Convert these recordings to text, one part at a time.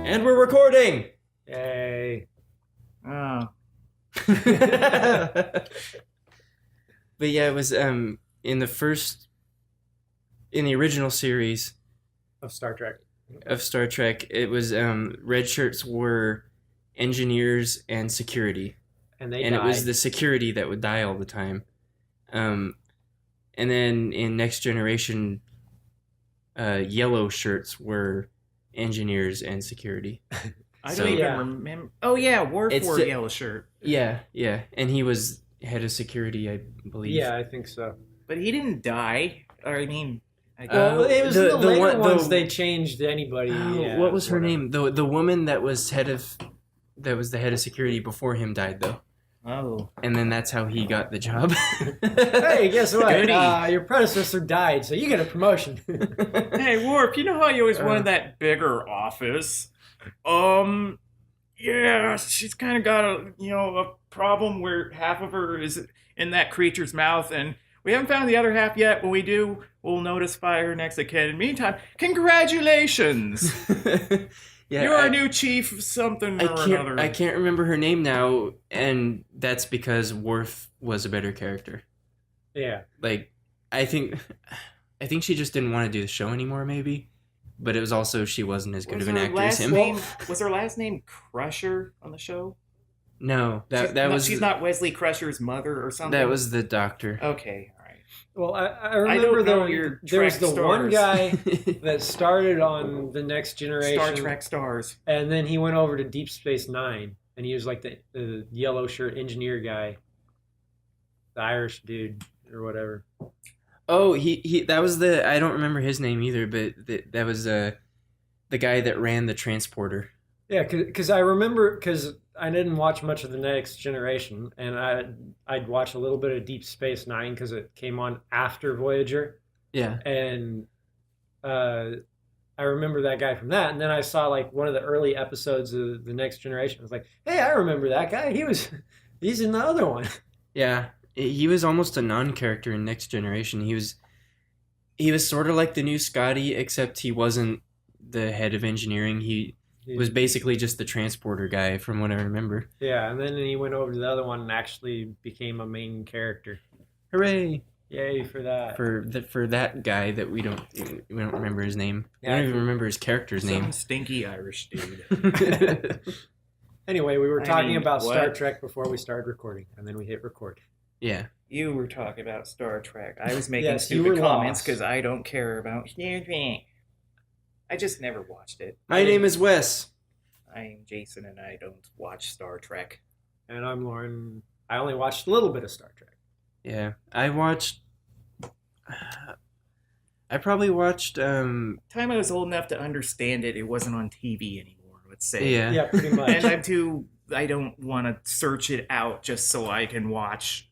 And we're recording! Yay. Oh. But yeah, it was in the original series Of Star Trek. of Star Trek, it was red shirts were engineers and security. And they And died. it was the security that would die all the time. And then in Next Generation, yellow shirts were engineers and security. I So- don't even Yeah. remember. Oh, yeah, Worf It's wore the- a yellow shirt. Yeah. And he was head of security, I believe. Yeah, I think so. But he didn't die. Or, I mean... Well, it was the later one- ones they changed anybody. Yeah, what was her whatever. name? The woman that was the head of security before him died, though. Oh. And then that's how he got the job. Hey, guess what? Goody. Your predecessor died, so you get a promotion. Hey, Worf, you know how you always wanted that bigger office? Yeah, she's kind of got a problem where half of her is in that creature's mouth, and we haven't found the other half yet. When we do, we'll notify her next of kin. In the meantime, congratulations! Yeah, You're our new chief of something or another. I can't remember her name now, and that's because Worf was a better character. Yeah. Like, I think she just didn't want to do the show anymore, maybe. But it was also she wasn't as good of an actor as him. Was her last name Crusher on the show? No, She's not Wesley Crusher's mother or something. that was the doctor. Okay, all right. Well, I remember don't know your there was Trek the one stars. guy that started on The Next Generation. Star Trek stars. And then he went over to Deep Space Nine, and he was like the yellow shirt engineer guy. The Irish dude, or whatever. Oh, he that was I don't remember his name either, but that was the guy that ran the transporter. Yeah, because I remember, because I didn't watch much of The Next Generation, and I'd watch a little bit of Deep Space Nine because it came on after Voyager, Yeah. and I remember that guy from that. And then I saw like one of the early episodes of The Next Generation. I was like, hey, I remember that guy. He's in the other one. Yeah. He was almost a non-character in Next Generation. He was sort of like the new Scotty, except he wasn't the head of engineering. He was basically just the transporter guy, from what I remember. Yeah, and then he went over to the other one and actually became a main character. Hooray! Yay for that. For that guy that we don't remember his name. Yeah, I don't even remember his character's Some name. stinky Irish dude. Anyway, we were talking about what? Star Trek before we started recording, and then we hit record. Yeah. You were talking about Star Trek. I was making Yes, you stupid were comments lost. because I don't care about Star Trek. I just never watched it. My name is Wes. I'm Jason, and I don't watch Star Trek. And I'm Lauren. I only watched a little bit of Star Trek. Yeah. I probably watched Time I was old enough to understand it, it wasn't on TV anymore, let's say. yeah. Yeah, pretty much. And I don't want to search it out just so I can watch,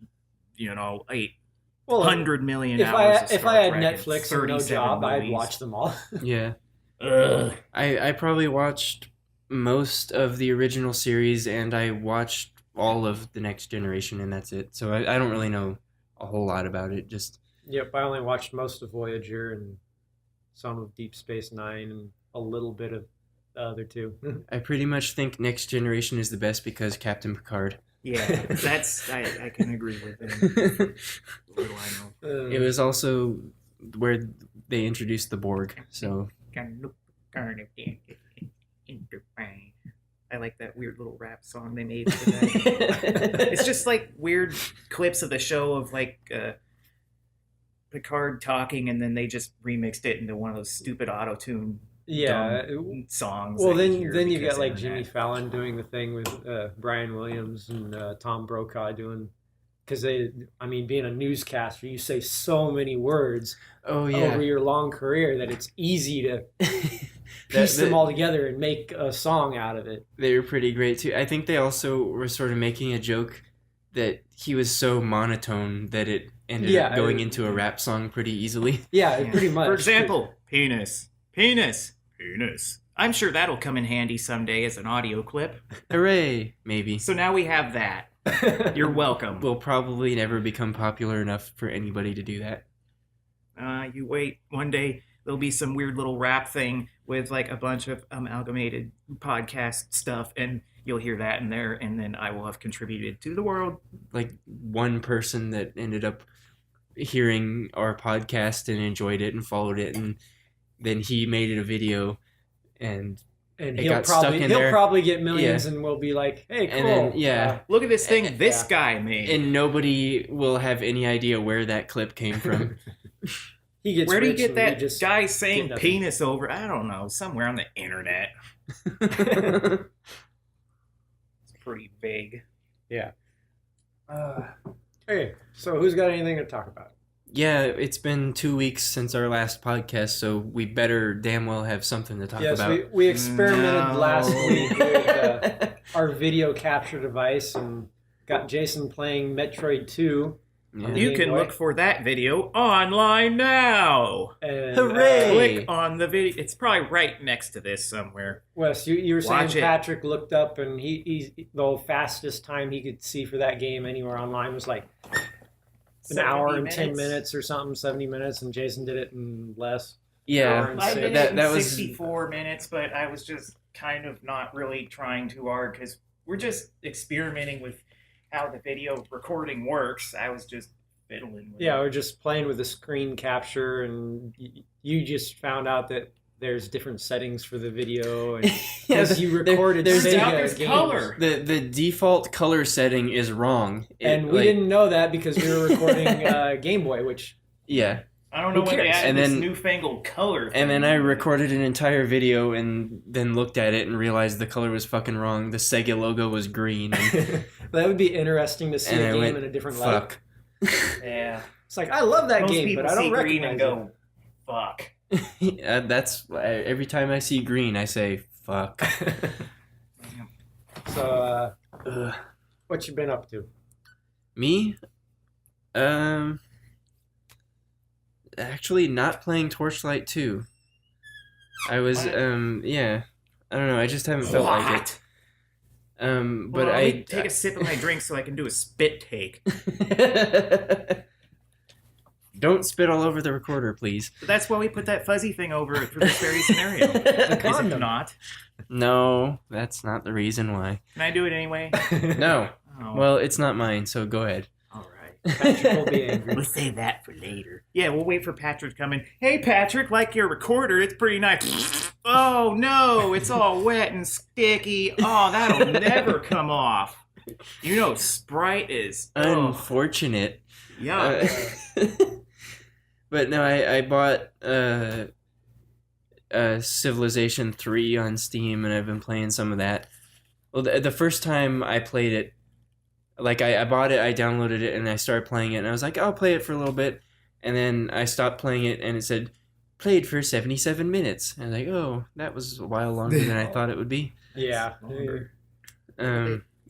800 million if hours of Star if I had Trek and Netflix and no 37 job, I'd movies. watch them all. Yeah. Ugh. I probably watched most of the original series, and I watched all of the Next Generation, and that's it. So I don't really know a whole lot about it. Just Yep, I only watched most of Voyager and some of Deep Space Nine and a little bit of the other two. I pretty much think Next Generation is the best because Captain Picard. Yeah, I can agree with him. Little I know. It was also where they introduced the Borg. So I like that weird little rap song they made for that. It's just like weird clips of the show of like Picard talking, and then they just remixed it into one of those stupid auto-tune Yeah. songs. Well, that then you because got like of Jimmy that. Fallon doing the thing with Brian Williams and Tom Brokaw doing, because being a newscaster, you say so many words oh yeah, over your long career that it's easy to piece them all together and make a song out of it. They were pretty great too. I think they also were sort of making a joke that he was so monotone that it ended up going into a rap song pretty easily. Yeah, pretty much. For example, penis. I'm sure that'll come in handy someday as an audio clip. Hooray! Maybe. So now we have that. You're welcome. Will probably never become popular enough for anybody to do that. You wait. One day there'll be some weird little rap thing with like a bunch of amalgamated podcast stuff, and you'll hear that in there, and then I will have contributed to the world. Like one person that ended up hearing our podcast and enjoyed it and followed it, and then he made it a video, and And it he'll got stuck in he'll there. probably get millions, Yeah. and we'll be like, "Hey, cool." And then, yeah. Look at this thing this Yeah. guy made. And nobody will have any idea where that clip came from. He gets Where do you rich get and we that just guy get saying nothing. penis over? I don't know. Somewhere on the internet. It's pretty vague. Yeah. Hey, so who's got anything to talk about? Yeah, it's been 2 weeks since our last podcast, so we better damn well have something to talk Yes, about. we experimented No. last week with our video capture device and got Jason playing Metroid 2. Yeah. You- You Game can Boy. look for that video online now. And, Hooray! Click on the video. It's probably right next to this somewhere. Wes, you were saying Watch it. Patrick looked up and he's the fastest time he could see for that game anywhere online was like an hour and 10 minutes or something, 70 minutes, and Jason did it in less. Yeah, Hour and I six. did that it in was 64 minutes, but I was just kind of not really trying too hard because we're just experimenting with how the video recording works. I was just fiddling with Yeah, it. we're just playing with the screen capture, and you just found out that there's different settings for the video, and because you recorded there's Sega there's games. color. the default color setting is wrong. And we didn't know that because we were recording Game Boy, which Yeah, I don't know Who when they cares? added And this then- newfangled color and then thing. I recorded an entire video and then looked at it and realized the color was fucking wrong. The Sega logo was green. And, that would be interesting to see and a I game went, in a different light. fuck. Yeah. It's like, I love that Most game, people but I see don't green recognize and go, fuck. That's every time I see green, I say fuck. it. So, Ugh. what you been up to? Me? Actually not playing Torchlight 2. I was What? yeah. I don't know, I just haven't felt like it. But Well, let me I take a sip of my drink so I can do a spit take. Don't spit all over the recorder, please. But that's why we put that fuzzy thing over it for this very scenario. Is it condom. not? No, that's not the reason why. Can I do it anyway? No. Oh, Well, it's not mine, so go ahead. all right. Patrick will be angry. We'll save that for later. Yeah, we'll wait for Patrick to come in. Hey, Patrick, like your recorder, it's pretty nice. Oh, no, it's all wet and sticky. Oh, that'll never come off. You know, Sprite is... Oh, Unfortunate. yeah. But no, I bought Civilization 3 on Steam, and I've been playing some of that. Well, the first time I played it, like I bought it, I downloaded it, and I started playing it, and I was like, I'll play it for a little bit, and then I stopped playing it, and it said, played for 77 minutes. And I was like, oh, that was a while longer than I thought it would be. Yeah. Longer.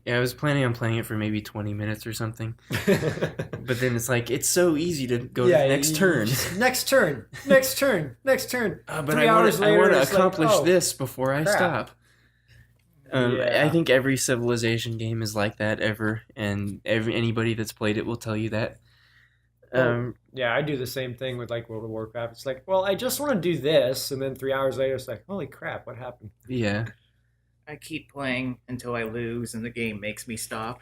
Yeah, I was planning on playing it for maybe 20 minutes or something. But then it's like, it's so easy to go to the next turn. Next turn. Next turn. Next turn. But 3 I hours want later, to it's like, accomplish oh, this before I crap. stop. Yeah. I think every Civilization game is like that ever, and anybody that's played it will tell you that. Yeah, I do the same thing with like World of Warcraft. It's like, well, I just want to do this, and then 3 hours later, it's like, holy crap, what happened? Yeah. I keep playing until I lose and the game makes me stop.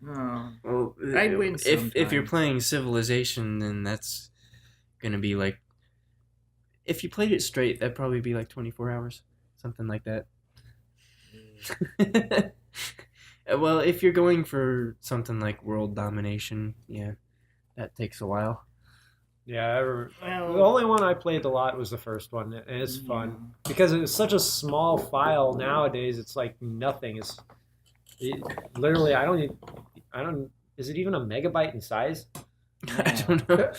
Oh. Well, I win if you're sometimes. playing Civilization, then that's gonna be like, if you played it straight, that'd probably be like 24 hours, something like that. Well, if you're going for something like world domination, yeah, that takes a while. Yeah, the Well, only one I played a lot was the first one, and it's fun because it's such a small file nowadays. It's like nothing. Literally, I don't. Is it even a megabyte in size? I don't know.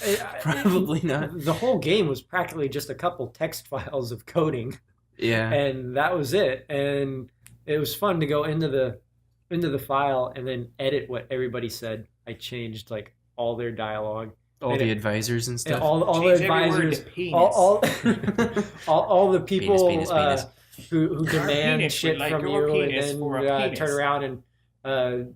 Probably not. The whole game was practically just a couple text files of coding, Yeah. and that was it. And it was fun to go into the file and then edit what everybody said. I changed like all their dialogue. All and the it- advisors and And stuff. all the change every word advisors, to penis. all the people penis. who Our demand penis shit would like from your you, and penis then for a penis. turn around and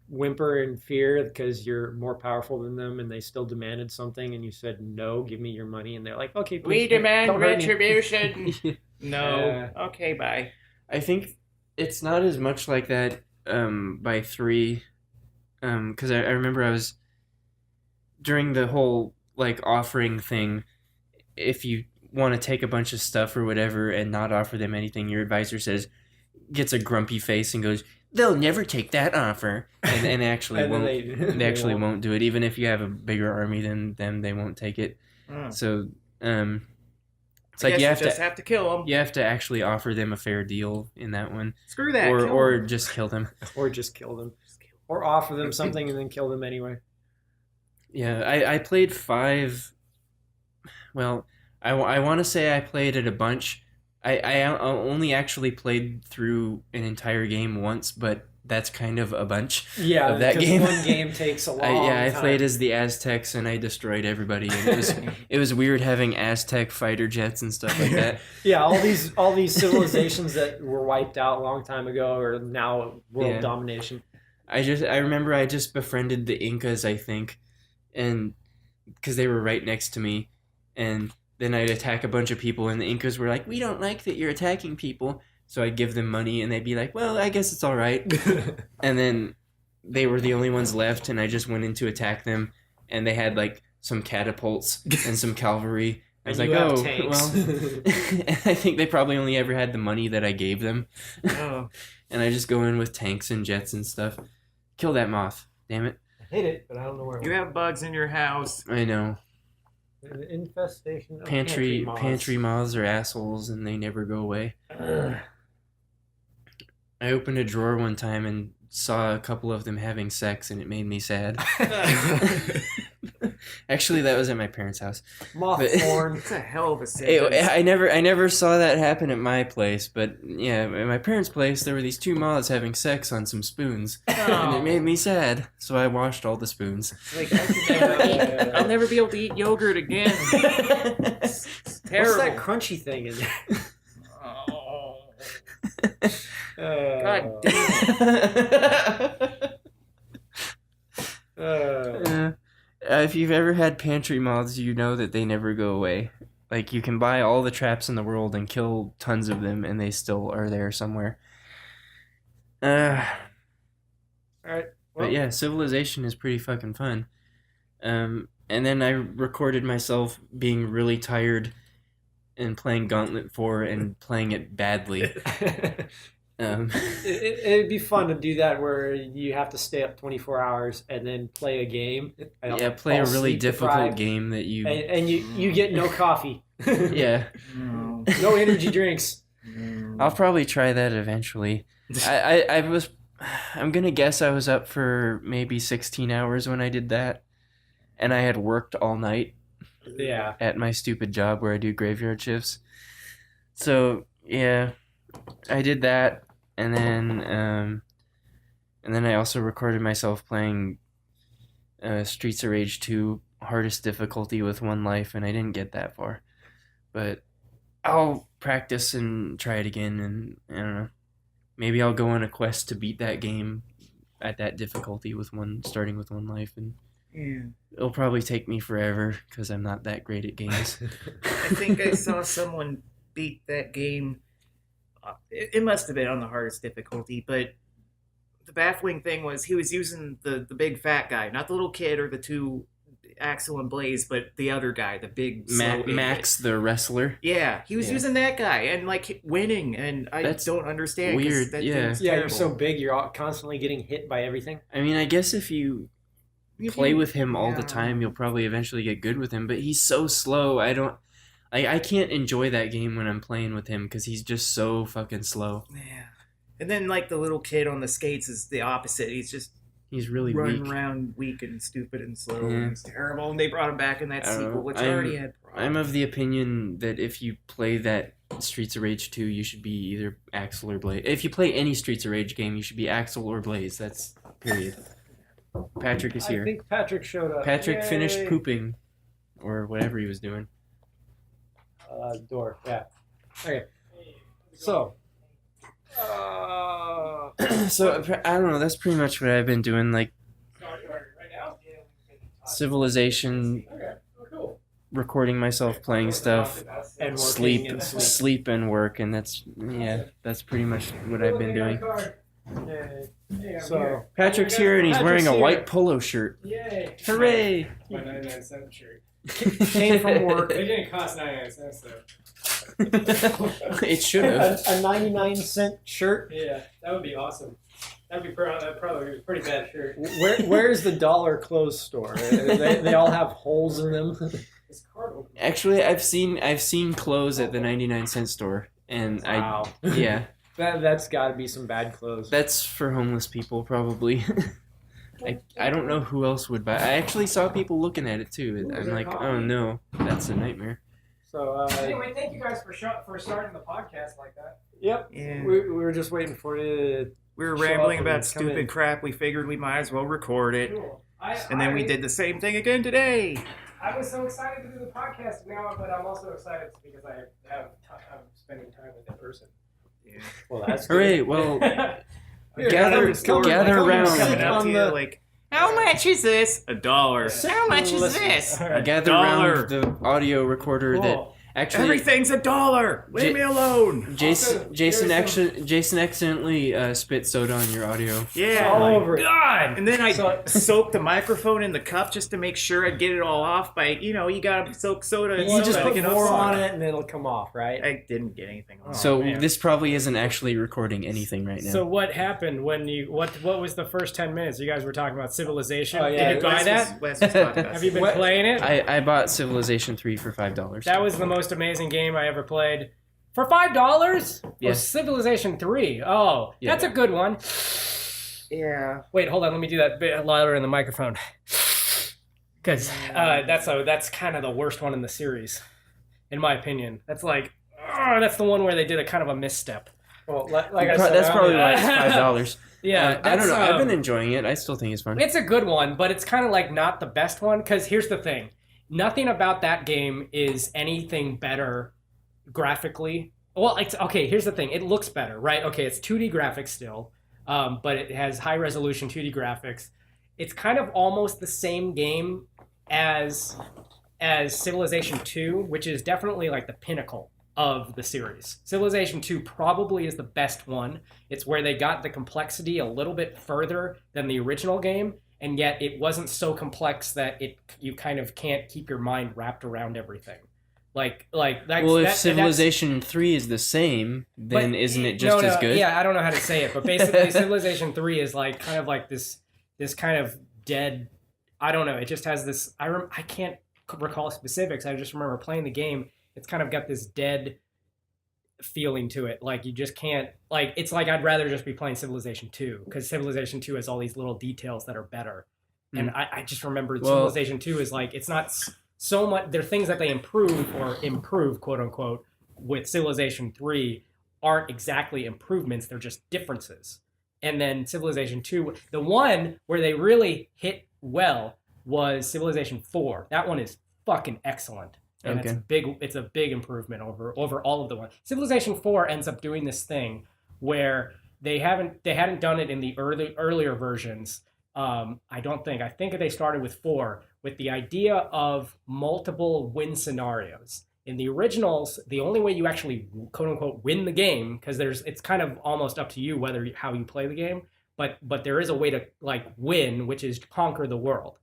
whimper in fear because you're more powerful than them and they still demanded something and you said no, give me your money, and they're like, okay, please, We demand don't hurt me." retribution. No. Okay, bye. I think it's not as much like that by 3, because I remember I was during the whole like offering thing. If you want to take a bunch of stuff or whatever and not offer them anything, your advisor gets a grumpy face and goes, "They'll never take that offer," and actually And then won't. They actually won't do it, even if you have a bigger army than them. They won't take it. So it's like you have to kill them. You have to actually offer them a fair deal in that one. Screw that. Or just kill them. Or just kill them. Or offer them something and then kill them anyway. Yeah, I played 5. Well, I want to say I played it a bunch. I only actually played through an entire game once, but that's kind of a bunch. Yeah, of that because game. one game takes a long I time. played as the Aztecs and I destroyed everybody. And it was weird having Aztec fighter jets and stuff like that. Yeah, all these civilizations that were wiped out a long time ago are now world domination. I remember I just befriended the Incas, I think, and because they were right next to me, and then I'd attack a bunch of people, and the Incas were like, "We don't like that you're attacking people." So I'd give them money, and they'd be like, "Well, I guess it's all right." And then they were the only ones left, and I just went in to attack them, and they had like some catapults and some cavalry. I was like, "Oh, tanks. well." I think they probably only ever had the money that I gave them. Oh. And I just go in with tanks and jets and stuff. Kill that moth. Damn it. I hit it, but I don't know where it You have bugs in your house. I know. An infestation of Pantry moths are assholes and they never go away. I opened a drawer one time and saw a couple of them having sex and it made me sad. Actually, that was at my parents' house. Moth porn. It's a hell of a sentence. I never saw that happen at my place, but yeah, at my parents' place there were these 2 moths having sex on some spoons, and it made me sad. So I washed all the spoons. Like, I'll never be able to eat yogurt again. It's terrible. What's that crunchy thing in there? Oh. God damn it. If you've ever had pantry moths, you know that they never go away. Like, you can buy all the traps in the world and kill tons of them, and they still are there somewhere. Alright. Well, But yeah, Civilization is pretty fucking fun. And then I recorded myself being really tired and playing Gauntlet 4 and playing it badly. It'd be fun to do that where you have to stay up 24 hours and then play a game. Yeah, play a really difficult game that you... And you get no coffee. Yeah. No energy drinks. I'll probably try that eventually. I'm gonna guess I was up for maybe 16 hours when I did that. And I had worked all night. Yeah. At my stupid job where I do graveyard shifts. So, yeah. I did that. And then I also recorded myself playing Streets of Rage 2 hardest difficulty with 1 life, and I didn't get that far. But I'll practice and try it again, and I don't know. Maybe I'll go on a quest to beat that game at that difficulty starting with 1 life, and it'll probably take me forever because I'm not that great at games. I think I saw someone beat that game. It must have been on the hardest difficulty, but the baffling thing was he was using the big fat guy, not the little kid or the 2 Axel and Blaze, but the other guy, the big Max the wrestler. Yeah, he was using that guy and like winning, and That's don't understand. Weird. That yeah, you're so big, you're constantly getting hit by everything. I mean, I guess if you play with him all the time, you'll probably eventually get good with him. But he's so slow. I can't enjoy that game when I'm playing with him because he's just so fucking slow. Yeah. And then, like, the little kid on the skates is the opposite. He's really running weak. Around weak and stupid and slow. Yeah. And it's terrible. And they brought him back in that sequel, which already had problems. I'm of the opinion that if you play that Streets of Rage 2, you should be either Axel or Blaze. If you play any Streets of Rage game, you should be Axel or Blaze. That's period. Patrick is here. I think Patrick showed up. Patrick Yay! finished pooping. Or whatever he was doing. Door, yeah. Okay. So, So I don't know. That's pretty much what I've been doing. Like Right now? Civilization, Okay. Oh, cool. recording myself playing stuff, And working sleep, and sleep and work, and that's pretty much what I've been doing. Yay. So Patrick's here and he's wearing a Patrick's white here. polo shirt. Yay. Hooray! My 99-cent shirt. came from work. It didn't cost 99 cents though. It should have. A 99-cent shirt. Yeah, that would be awesome. That'd probably be a pretty bad shirt. Where's the dollar clothes store? They all have holes in them. This card opener. Actually, I've seen clothes at the 99-cent store, and Wow. That's got to be some bad clothes. that's for homeless people probably. I don't know who else would buy. I actually saw people looking at it too. I'm like, oh no, that's a nightmare. So Anyway, thank you guys for starting the podcast like that. yep. Yeah. We were just waiting for you. We were Show rambling up and about come in. stupid crap. We figured we might as well record it. Cool. And then we did the same thing again today. I was so excited to do the podcast now, but I'm also excited because I'm spending time with that person. Well, that's Hooray! Well, Here, gather come around. Coming up on to you the- like, how much is this? $1. How much is Listen. this? All right. Gather $1. around the audio recorder that Cool. actually Everything's $1. Leave me alone. Jason Also, Jason there's actually Jason accidentally spit soda on your audio. Yeah. all my over it. God. And then I So- soaked the microphone in the cup just to make sure I'd get it all off by, you gotta soak soda and You soda just to put get more off. on it and it'll come off, right? I didn't get anything off. So man. this probably isn't actually recording anything right now. So what happened when you what was the first 10 minutes? You guys were talking about Civilization. Oh, yeah. Did you buy that? Wes was talking about Have you been What- playing it? I bought Civilization 3 for $5. That was the most amazing game I ever played. For $5? Yeah. Oh, Civilization 3. Oh, Yeah. that's a good one. Yeah. Wait, hold on. Let me do that a bit louder in the microphone. Because that's kind of the worst one in the series, in my opinion. That's that's the one where they did a kind of a misstep. Well, like I said, That's probably why it's Yeah. $5. Yeah, I don't know. I've been um, enjoying it. I still think it's fun. It's a good one, but it's kind of like not the best one. Because here's the thing: nothing about that game is anything better graphically. Well, it's okay. Here's the thing: it looks better, right? Okay, it's 2D graphics still, but it has high resolution 2D graphics. It's kind of almost the same game as Civilization 2, which is definitely like the pinnacle of the series. Civilization 2 probably is the best one. It's where they got the complexity a little bit further than the original game, and yet it wasn't so complex that you kind of can't keep your mind wrapped around everything. Like that's, Well, if that's- Civilization 3 is the same, then but- isn't it just as good? Yeah, I don't know how to say it, but basically Civilization 3 is like kind of like this kind of dead. I don't know. It just has this. I can't recall specifics. I just remember playing the game. It's kind of got this dead feeling to it. Like you just can't. Like it's like I'd rather just be playing Civilization 2 because Civilization 2 has all these little details that are better. And I just remember Civilization 2 is like it's not so much. There are things that they improve quote unquote with Civilization 3 aren't exactly improvements. They're just differences. And then Civilization 2, the one where they really hit well was Civilization 4. That one is fucking excellent. And Okay. it's a big improvement over all of the ones. Civilization 4 ends up doing this thing where they hadn't done it in the earlier versions. I think they started with 4 with the idea of multiple win scenarios. In the originals, the only way you actually quote unquote win the game, because it's kind of almost up to you how you play the game, but there is a way to like win, which is conquer the world.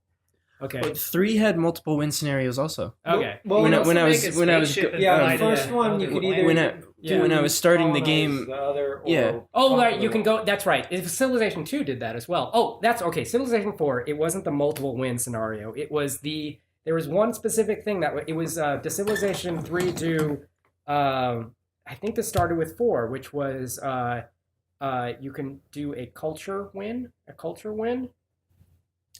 Okay. But 3 had multiple win scenarios also. Okay. Well, When I Also was- make a when I was spaceship go- and yeah, fly the to first one you other could either planets. When I was starting the game, the other, or yeah. Oh, right. conquer You can the- go. That's right. If Civilization 2 did that as well. Oh, that's okay. Civilization 4. It wasn't the multiple win scenario. It was there was one specific thing it was the Civilization 3 do. I think this started with 4, which was you can do a culture win.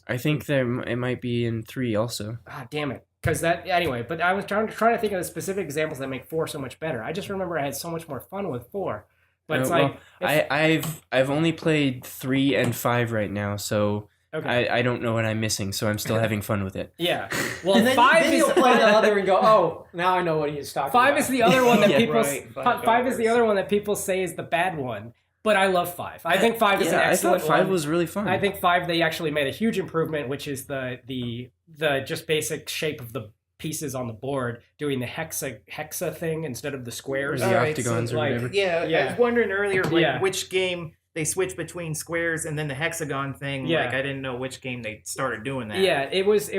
I think it might be in 3 also. Ah, damn it. Because anyway. But I was trying to think of the specific examples that make 4 so much better. I just remember I had so much more fun with 4. But it's Well, like I've only played 3 and 5 right now, so okay. I don't know what I'm missing. So I'm still having fun with it. Yeah. Well, And then, 5 then is you'll play the other and go, oh, now I know what he's talking about. 5 is the other one that Yeah. people. Right, Five is the $5. other one that people say is the bad one. But I love 5. I think 5 is an I excellent thought 5 one. was really fun. I think 5 they actually made a huge improvement, which is the just basic shape of the pieces on the board, doing the hexa thing instead of the squares. Or the octagons or whatever. I was wondering earlier, like, Yeah. which game they switched between squares and then the hexagon thing. Yeah. Like, I didn't know which game they started doing that. Yeah, it was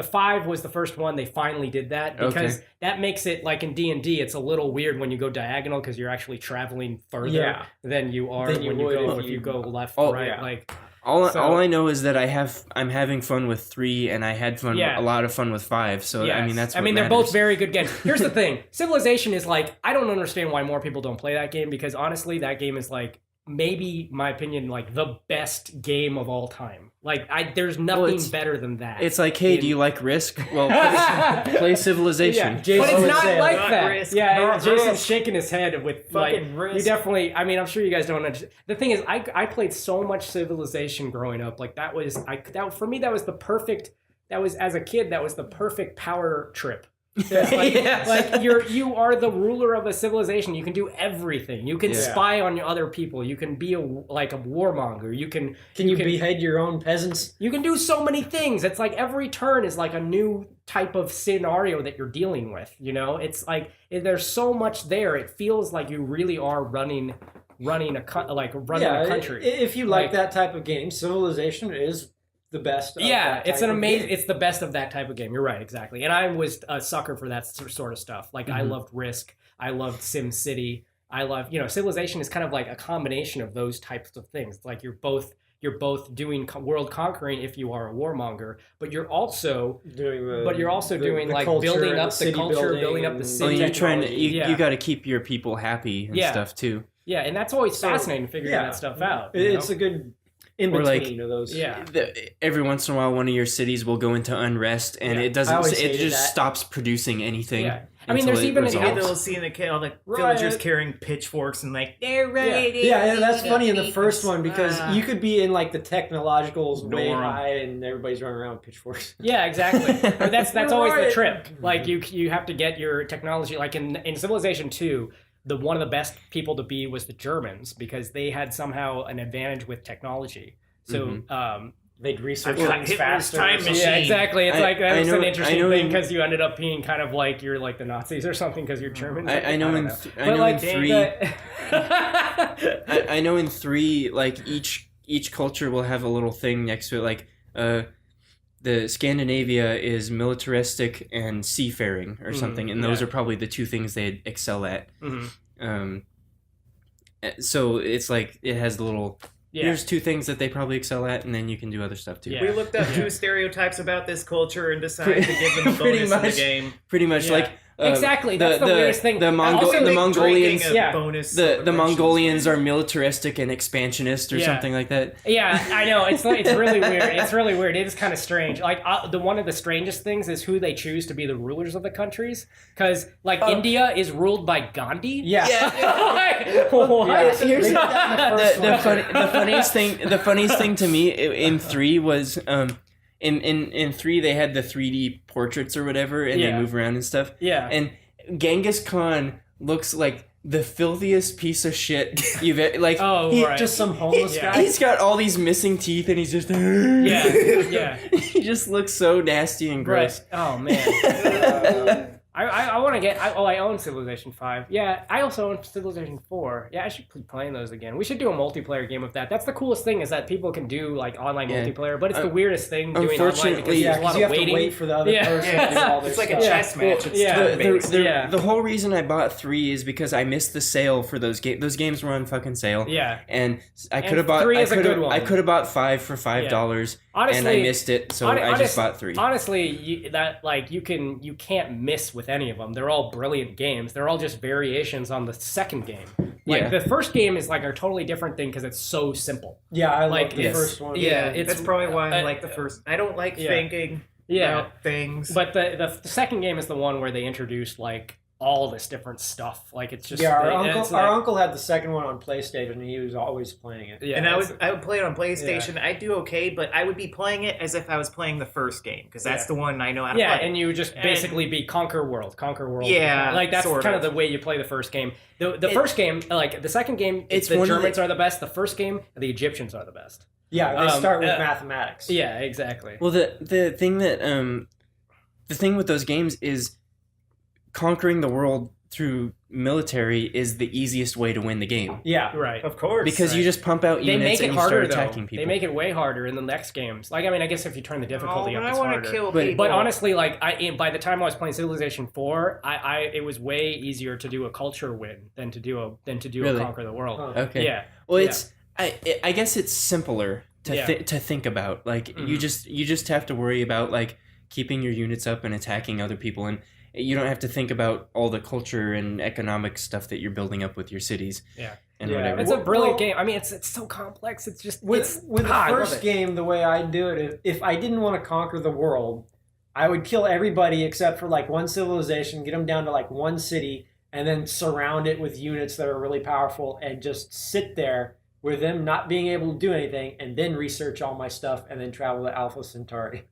5 was the first one they finally did that, because that makes it like in D&D it's a little weird when you go diagonal because you're actually traveling further than you are Than you when you would go if if you go left Oh, right yeah. like All I know is that I'm having fun with 3, and I had a lot of fun with 5. So I mean, that's what they're matters. both very good games. Here's the thing: Civilization is like, I don't understand why more people don't play that game, because honestly, that game is like, maybe my opinion, like the best game of all time. Like there's nothing better than that. It's like, hey, do you like Risk? Well, play Civilization. Yeah, but it's would not say, like not that. Risk, Yeah, not Jason's Risk. shaking his head with like, Fucking Risk. you definitely. I mean, I'm sure you guys don't understand. The thing is, I played so much Civilization growing up. Like that for me, that was the perfect. That was, as a kid, that was the perfect power trip. Like you are the ruler of a civilization. You can do everything. You can spy on other people. You can be a warmonger. You can behead your own peasants? you can do so many things. It's like every turn is like a new type of scenario that you're dealing with. You know, it's like there's so much there. It feels like you really are running a country. If you like that type of game, Civilization is the best. It's an amazing. It's the best of that type of game. You're right, exactly. And I was a sucker for that sort of stuff. Like I loved Risk. I loved Sim City. I love, Civilization is kind of like a combination of those types of things. It's like you're both doing world conquering if you are a warmonger, but you're also doing like culture, building up the city culture, building up the and- city. Well, you're trying to technology. you got to keep your people happy and stuff too. Yeah, and that's always fascinating figuring that stuff out. It's a good in Or, like, between of those. Yeah. Every once in a while, one of your cities will go into unrest, and it doesn't. I always It hated just that. stops producing anything. Yeah. I mean, until there's it even an You get resolves. the little scene that all the Riot. villagers carrying pitchforks and like, they're ready. Yeah, that's funny in the first one because Ah. you could be in like the technologicals way Norm. high and everybody's running around with pitchforks. Yeah, exactly. But that's always the Right. trip. Like you have to get your technology. Like in Civilization 2, one of the best people to be was the Germans, because they had somehow an advantage with technology. So They'd research I've got things Hitler's faster. time machine. yeah, exactly. It's I- like that's I know- an I interesting know thing, in- because you ended up being kind of like you're like the Nazis or something because you're German. I know don't in know. th- But I know like in 3. I know in 3, like each culture will have a little thing next to it, like the Scandinavia is militaristic and seafaring or something, and those are probably the two things they excel at. So it's like it has the little. Yeah. Here's 2 things that they probably excel at, and then you can do other stuff too. Yeah. We looked up 2 stereotypes about this culture and decided to give them a Pretty bonus in the much. game. Pretty much, Yeah. like Exactly, that's the weirdest thing. The, Also, the they Mongolians. Drinking a Yeah. bonus The celebrations. Mongolians are militaristic and expansionist or Yeah. something like that. Yeah, I know. It's really weird. It's really weird. It is kind of strange. Like one of the strangest things is who they choose to be the rulers of the countries. Because like India is ruled by Gandhi. Yeah. Like, what? Yeah. Here's They did that in the first one. the funniest thing to me in 3 was in 3 they had the 3D portraits or whatever, and they Yeah. move around and stuff. Yeah. And Genghis Khan looks like the filthiest piece of shit you've like. Oh, he, right. Just some homeless Yeah. guy. He's got all these missing teeth, and he's just Yeah, yeah. He just looks so nasty and gross. Right. Oh man. I want to get. I own Civilization 5. Yeah, I also own Civilization 4. Yeah, I should keep playing those again. We should do a multiplayer game of that. That's the coolest thing, is that people can do like online Yeah. multiplayer, but it's the weirdest thing doing online because unfortunately- there's a lot you of have waiting. to wait for the other Yeah. person Yeah, to do all their it's like a stuff. chess match. It's Yeah. turn-based. The whole reason I bought 3 is because I missed the sale for those games. Those games were on fucking sale. Yeah. And I And could have bought. 3 is a good one. I could have bought 5 for $5, Honestly, and I missed it, so I just bought 3. Honestly, you can't miss with any of them. They're all brilliant games. They're all just variations on the second game. Like Yeah. the first game is like a totally different thing because it's so simple. Yeah, I Like, like the yes. first one. Yeah, it's That's probably why I uh, like the first. I don't like yeah. thinking Yeah. about things. But the second game is the one where they introduced like all this different stuff. Like it's just Yeah, it's our like- uncle had the second one on PlayStation, and he was always playing it. Yeah, And it's- I would play it on PlayStation. I'd do okay, but I would be playing it as if I was playing the first game because that's the one I know how to yeah, play. and you would just basically be conquer world. Yeah, like that's sort kind of of. the way you play the first game. The first game, like the second game, It's the one of Germans the- are the best. The first game, the Egyptians are the best. Yeah, they start with uh, mathematics. Yeah, exactly. Well, the thing that the thing with those games is conquering the world through military is the easiest way to win the game Yeah, Right. Of course. because you just pump out They units make it and you harder start though. attacking people. They make it way harder in the next games. Like I mean, I guess if you turn the difficulty up, I it's want harder. to kill But- people. But honestly, like by the time I was playing Civilization 4, it was way easier to do a culture win than to do a Really? conquer the world. Huh. Okay. Yeah. Well, Yeah. it's I guess it's simpler to Yeah. to think about. Like you Mhm. just have to worry about like keeping your units up and attacking other people, and you don't have to think about all the culture and economic stuff that you're building up with your cities. Yeah. And Yeah. whatever. It's a brilliant Well- game. I mean, it's so complex. It's just With the I love first it. game, the way I do it, if I didn't want to conquer the world, I would kill everybody except for like one civilization, get them down to like one city, and then surround it with units that are really powerful, and just sit there with them not being able to do anything, and then research all my stuff, and then travel to Alpha Centauri.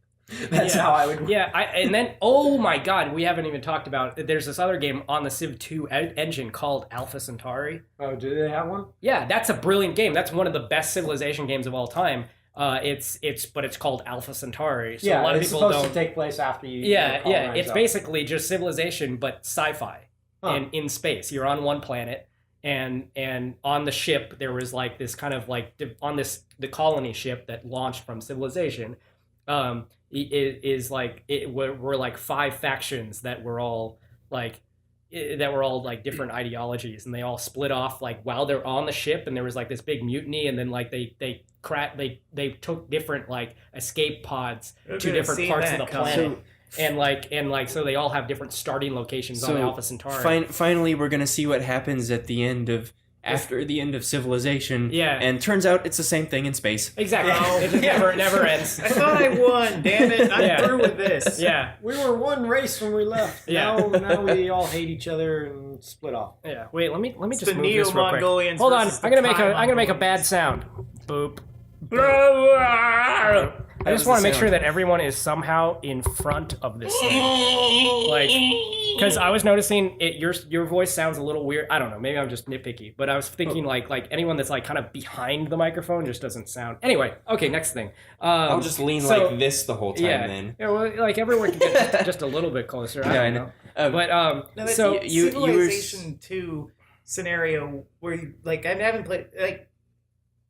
That's Yeah. how I would. Yeah, and then oh my god, we haven't even talked about. There's this other game on the Civ 2 engine called Alpha Centauri. Oh, do they have one? Yeah, that's a brilliant game. That's one of the best Civilization games of all time. But it's called Alpha Centauri. So Yeah, a lot of it's people supposed don't. to take place after you. Yeah, yeah. colonize It's up. basically just Civilization, but sci-fi Huh. and in space. You're on one planet, and on the ship there was like this kind of like on the colony ship that launched from Civilization. Were like 5 factions that were all like different ideologies, and they all split off like while they're on the ship, and there was like this big mutiny, and then like they took different like escape pods to different parts of the planet. So they all have different starting locations on So, Alpha Centauri. Finally, we're gonna see what happens at the end of after the end of Civilization. Yeah. And turns out it's the same thing in space. Exactly. Oh. It just never ends. I thought I won. Damn it! I'm Yeah. through with this. Yeah. We were one race when we left. Yeah. Now we all hate each other and split off. Yeah. Wait, let me It's just the move this real quick. Neo-Mongolians Hold on. versus the I'm gonna make a Thai bad sound. Boop. I was just want the to make sound. sure that everyone is somehow in front of this thing. Like, because I was noticing your voice sounds a little weird. I don't know. Maybe I'm just nitpicky, but I was thinking like anyone that's like kind of behind the microphone just doesn't sound. Anyway, okay, next thing. I'll just lean so- like this the whole time Yeah. then. Yeah, well, like everyone can get just a little bit closer. I Yeah, I don't know. know. But No, that's so you were Civilization 2 scenario where you, like I haven't played like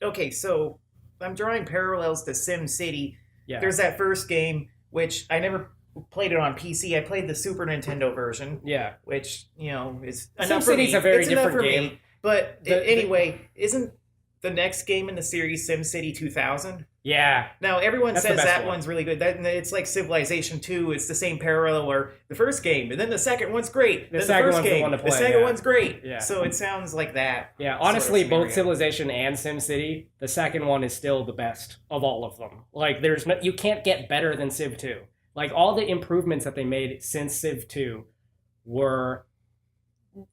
okay, so I'm drawing parallels to Sim City. yeah, There's that first game which I never played it on PC. I played the Super Nintendo version, yeah. which is Sim enough for City's me. a very It's enough different for me. game. But The- anyway, isn't the next game in the series SimCity 2000? Yeah, Now everyone That's the says best that one. one's really good. That it's like Civilization 2. It's the same parallel where the first game and then the second one's great. The then second first one's the game, one to the play, second yeah. one's great. Yeah. So it sounds like that. yeah. sort of Honestly, both scenario. Civilization and SimCity, the second one is still the best of all of them. Like, there's no, you can't get better than Civ 2. Like, all the improvements that they made since Civ 2 were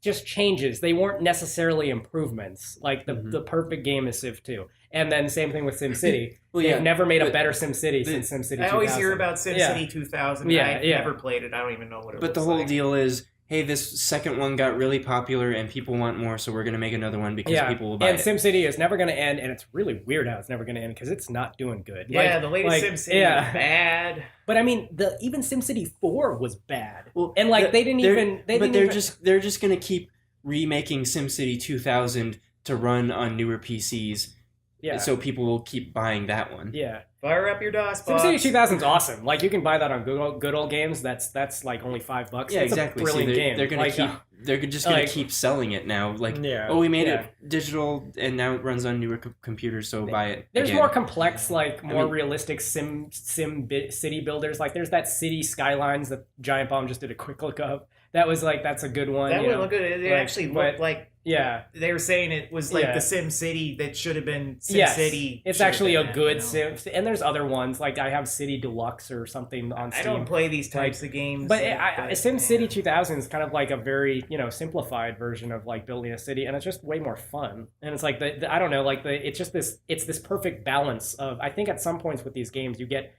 just changes. They weren't necessarily improvements. Like, the perfect game is Civ 2. And then same thing with SimCity. Well, They've yeah, never made a but better SimCity since SimCity 2000. I always hear about SimCity 2000. Yeah, I've yeah. never played it. I don't even know what it But the looks whole like. deal is, hey, this second one got really popular and people want more, so we're gonna make another one because people will buy and it. SimCity is never going to end, and it's really weird how it's never going to end because it's not doing good. Yeah, Like- the latest like, SimCity yeah. is bad. But I mean, even SimCity 4 was bad, Well, and like they they're- didn't even. they're just gonna keep remaking SimCity 2000 to run on newer PCs, yeah, so people will keep buying that one. yeah. Fire up your DOS box. SimCity 2000 is awesome. Like you can buy that on good old games. That's like only $5. Yeah, It's exactly. A See, brilliant they're, game. they're gonna Like, keep. They're just gonna like- keep selling it now. Like, Yeah. oh, we made Yeah. it digital, and now it runs on newer computers, so buy it. There's again. more complex, like more mean- realistic city builders. Like there's that city skylines that Giant Bomb just did a quick look of. that was like that's a good one. That you would know? look good. It Like, actually looked but- like Yeah. they were saying it was like Yeah. the Sim City that should have been Sim Yes, City. it's should have actually been a that, good you know? Sim, and there's other ones like I have City Deluxe or something on I Steam. don't play these types of games. But like, Sim City man. 2000 is kind of like a very simplified version of like building a city, and it's just way more fun. And it's like the I don't know, like it's just this perfect balance of I think at some points with these games you get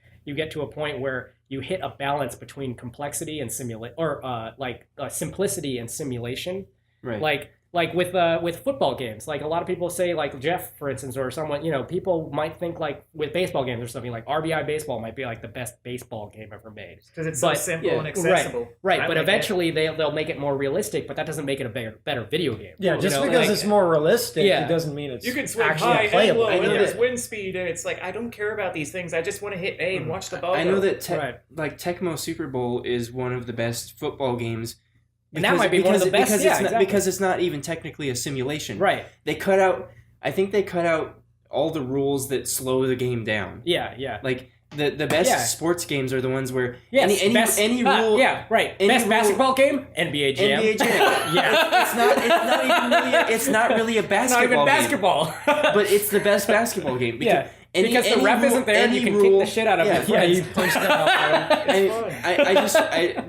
to a point where you hit a balance between complexity and simplicity and simulation. Right. Like with football games, like a lot of people say, like Jeff, for instance, or someone, people might think like with baseball games or something like RBI baseball might be like the best baseball game ever made. Because it's so But- simple yeah, and accessible. Right, I but like eventually they'll make it more realistic, but that doesn't make it a better video game. Yeah, just You know, because like- it's more realistic, Yeah. it doesn't mean it's You can swing actually high and playable. low, I and know there's that- wind speed, and it's like I don't care about these things. I just want to hit A and watch the ball. I know go. that Right. like Tecmo Super Bowl is one of the best football games. And that might be one of the best, because yeah, it's not, exactly. because it's not even technically a simulation. Right. They cut out. I think they cut out all the rules that slow the game down. Yeah, yeah. Like the best Yeah. sports games are the ones where Yes, any rule. yeah, right. any Best rule- basketball game, NBA Jam. NBA Jam. Yeah. It's not even really. It's not really a It's not basketball even game, basketball. but it's the best basketball game. Yeah. Because the ref isn't there and you can kick the shit out of yeah, your Yeah, friends. you punch them out.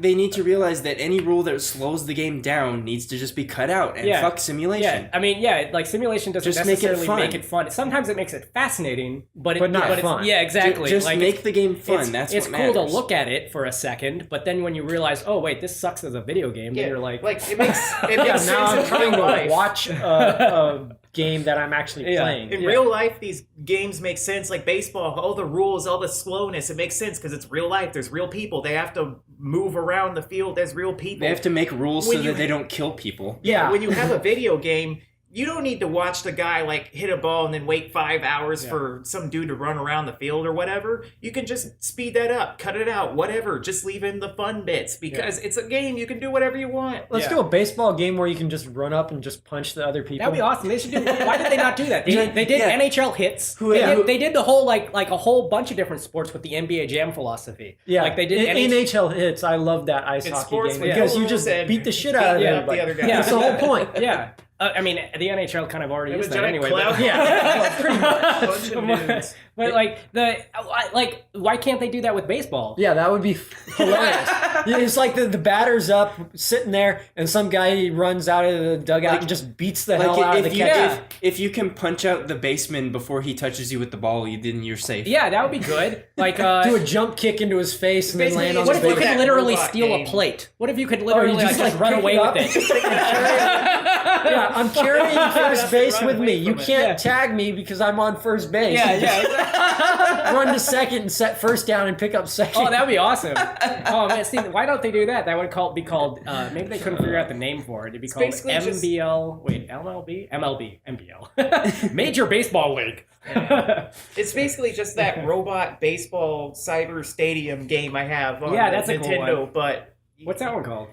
They need to realize that any rule that slows the game down needs to just be cut out and Yeah. fuck simulation. Yeah, I mean, like simulation doesn't Just make it necessarily fun. make it fun. Sometimes it makes it fascinating, but not it's, fun. yeah, exactly. Just like make the game fun. it's, That's it's what cool matters. to look at it for a second, but then when you realize, oh wait, this sucks as a video game, then Yeah, you're like, it makes it Yeah, makes now sense I'm in trying real to life. watch a game that I'm actually Yeah. playing. In real life, these games make sense. Like baseball, all the rules, all the slowness, it makes sense because it's real life. There's real people. They have to move around the field as real people. They have to make rules When so you- that they don't kill people. Yeah. When you have a video game, you don't need to watch the guy like hit a ball and then wait 5 hours for some dude to run around the field or whatever. You can just speed that up, cut it out, whatever. Just leave in the fun bits because it's a game. You can do whatever you want. Let's Yeah. do a baseball game where you can just run up and just punch the other people. that'd be awesome. They should do. Why did they not do that? They did Yeah. NHL hits. They did the whole like a whole bunch of different sports with the NBA Jam philosophy. Yeah, like they did NHL hits. I love that ice It's hockey sports game with because you rules just and beat the shit out of beating up everybody. the other guy. Yeah. That's the whole point. Yeah. I mean, the NHL kind of already It is was that giant anyway. cloud. But, Yeah, pretty much. Bunch of dudes. but like, why can't they do that with baseball? Yeah, that would be hilarious. Yeah, it's like the batter's up, sitting there, and some guy runs out of the dugout and just beats the hell out of the if you catcher. if you can punch out the baseman before he touches you with the ball, then you're safe. Yeah, that would be good. Like, Do a jump kick into his face and then Basically, land on what his if you face. could that literally robot steal game. a plate? What if you could you literally just, just like, run pick away it up? with it? Yeah, I'm carrying first base run with away me. You from it. can't tag me because I'm on first base. Run to second and set first down and pick up second. Oh, that'd be awesome. Oh man, see, why don't they do that? That would be called. Maybe they couldn't figure out the name for it. It'd be called basically just- MBL. Wait, MLB, MLB, MBL, Major Baseball League. It's basically just that robot baseball cyber stadium game I have on Yeah, the that's a cool Nintendo, one. but What's that one called?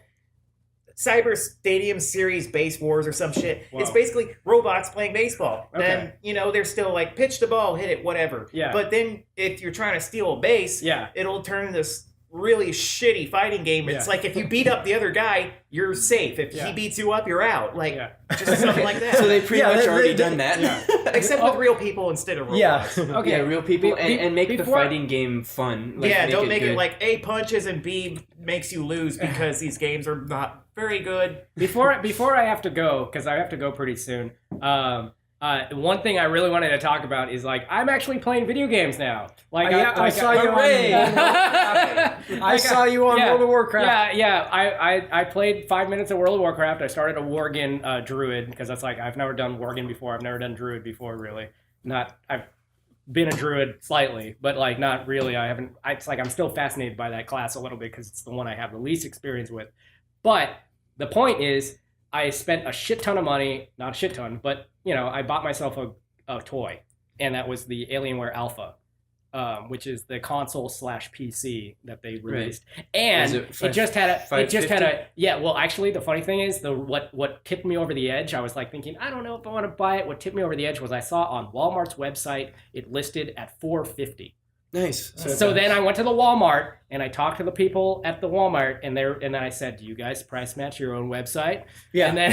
Cyber Stadium Series Base Wars or some shit. Wow. It's basically robots playing baseball. Okay. Then, they're still like pitch the ball, hit it, whatever. Yeah. But then if you're trying to steal a base, Yeah. it'll turn this really shitty fighting game. It's Yeah. like if you beat up the other guy, you're safe. If Yeah. he beats you up, you're out. Like Yeah. just something like that. So they pretty Yeah, much they- already they- done that. Except with real people instead of robots. Yeah. Okay. Yeah, real people, Be- and make the before- fighting game fun. Like, Yeah, don't make it good. like A punches and B makes you lose because these games are not very good. Before I have to go, because I have to go pretty soon. One thing I really wanted to talk about is like I'm actually playing video games now. Like I saw you on Hooray! I saw you on Yeah. World of Warcraft. Yeah. I played 5 minutes of World of Warcraft. I started a Worgen Druid because that's like I've never done Worgen before. I've never done Druid before, really. I've been a Druid slightly, but like not really. I haven't. It's like I'm still fascinated by that class a little bit because it's the one I have the least experience with. But the point is, I spent a shit ton of money. Not a shit ton, but I bought myself a toy, and that was the Alienware Alpha. Which is the console / PC that they released, and Was it just had a, $550? yeah. Well, actually, the funny thing is what tipped me over the edge. I was like thinking, I don't know if I want to buy it. What tipped me over the edge was I saw on Walmart's website it listed at $450. Nice. So then I went to the Walmart and I talked to the people at the Walmart, and then I said, "Do you guys price match your own website?" Yeah. And then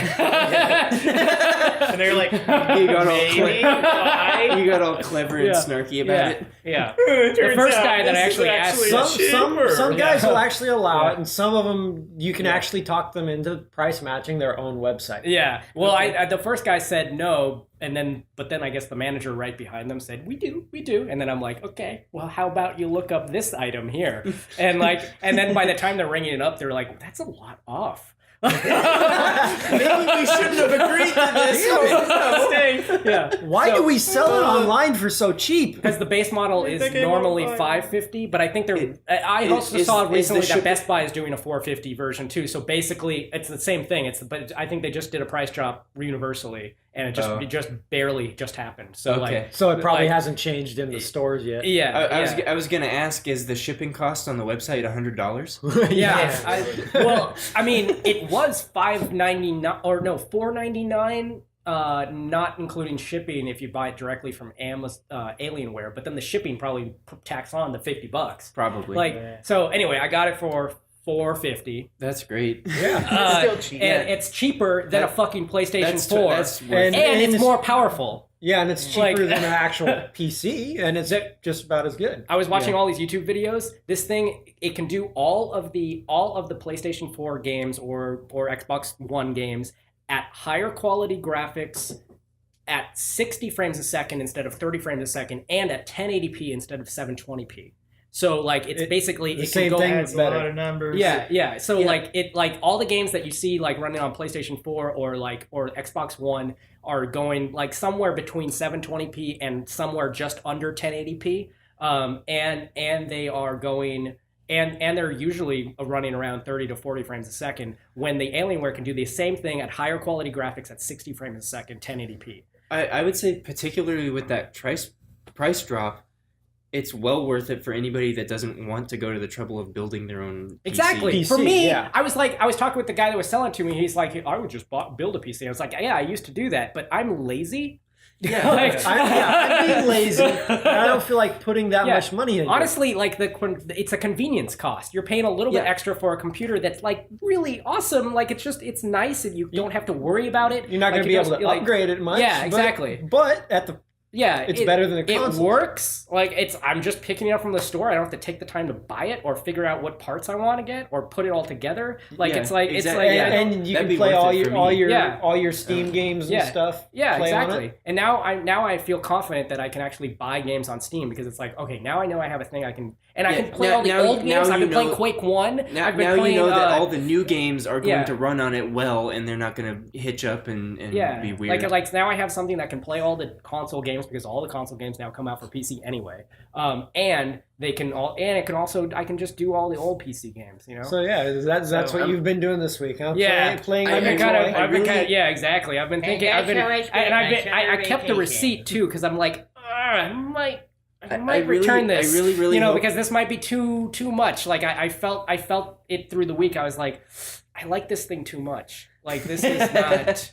And they're like, You got all maybe, why? You got all clever and Yeah. snarky about it. Yeah. It turns first out guy that this is actually asked- Some guys Yeah. will actually allow Yeah. it, and some of them you can Yeah. actually talk them into price matching their own website. Yeah. Well, Okay. I the first guy said no, but then I guess the manager right behind them said, we do. And then I'm like, okay, well, how about you look up this item here? And then by the time they're ringing it up, they're like, that's a lot off. Maybe we shouldn't have agreed to this. Yeah. Why do we sell it online for so cheap? Because the base model is They came normally up by- $550, but I think I also is- saw is the recently that ship- Best Buy is doing a $450 version too. So basically, it's the same thing. But I think they just did a price drop universally, and it just barely happened. So Okay. So it probably Like- hasn't changed in the stores yet. yeah, I was gonna ask, is the shipping cost on the website $100? Yeah. I mean, it was $5.99 or no $4.99, not including shipping if you buy it directly from Alienware. But then the shipping probably tacks on the $50. Probably. So anyway, I got it for $450. That's great. Yeah. Still cheap. And it's cheaper than a fucking PlayStation 4, That's worth And- it. and it's it's- more powerful. Yeah, and it's cheaper Like- than an actual PC, and it's just about as good. I was watching all these YouTube videos. This thing, it can do all of the PlayStation 4 games or Xbox One games at higher quality graphics, at 60 frames a second instead of 30 frames a second, and at 1080p instead of 720p. So like it's basically the it same can go thing, Adds a better. lot of numbers. Yeah. So Yeah. like all the games that you see like running on PlayStation 4 or Xbox One are going like somewhere between 720p and somewhere just under 1080p. And they are going and they're usually running around 30 to 40 frames a second when the Alienware can do the same thing at higher quality graphics at 60 frames a second, 1080p. I would say particularly with that price drop, it's well worth it for anybody that doesn't want to go to the trouble of building their own PC. Exactly. PC, For me, yeah. I was talking with the guy that was selling it to me. He's like, I would just build a PC. I was like, yeah, I used to do that, but I'm lazy. Yeah. I'm being lazy. I don't feel like putting that Yeah. much money into Honestly, like it's a convenience cost. You're paying a little bit Yeah. extra for a computer that's like really awesome. Like it's nice and you don't have to worry about it. it. You're not Like, going to be you able to just, like, upgrade it much. Yeah, but- exactly. But at the it's better than a console. It works. Like I'm just picking it up from the store. I don't have to take the time to buy it or figure out what parts I want to get or put it all together. Like Yeah, it's like exactly. yeah, and you That'd can be play worth all it your for me. all your Steam games and Yeah. stuff. Yeah, play on exactly. it. And now I feel confident that I can actually buy games on Steam because it's like, okay, now I know I have a thing I can and I Yeah, can play now- all the now- old now games. I've you been playing know- Quake 1. Now, I've been now playing, you know that all the new games are going yeah. to run on it well, and they're not going to hitch up and be weird. Like now I have something that can play all the console games because all the console games now come out for PC anyway. And they can I can just do all the old PC games, you know? So yeah, that's So, what you've been doing this week, huh? Yeah. playing. I've on been your kind of- toy. I really- yeah, exactly. I've been thinking, I kept the receipt too because I'm like, I might return this. I really hope, because this might be too much. Like I felt it through the week. I was like, I like this thing too much. Like this is not.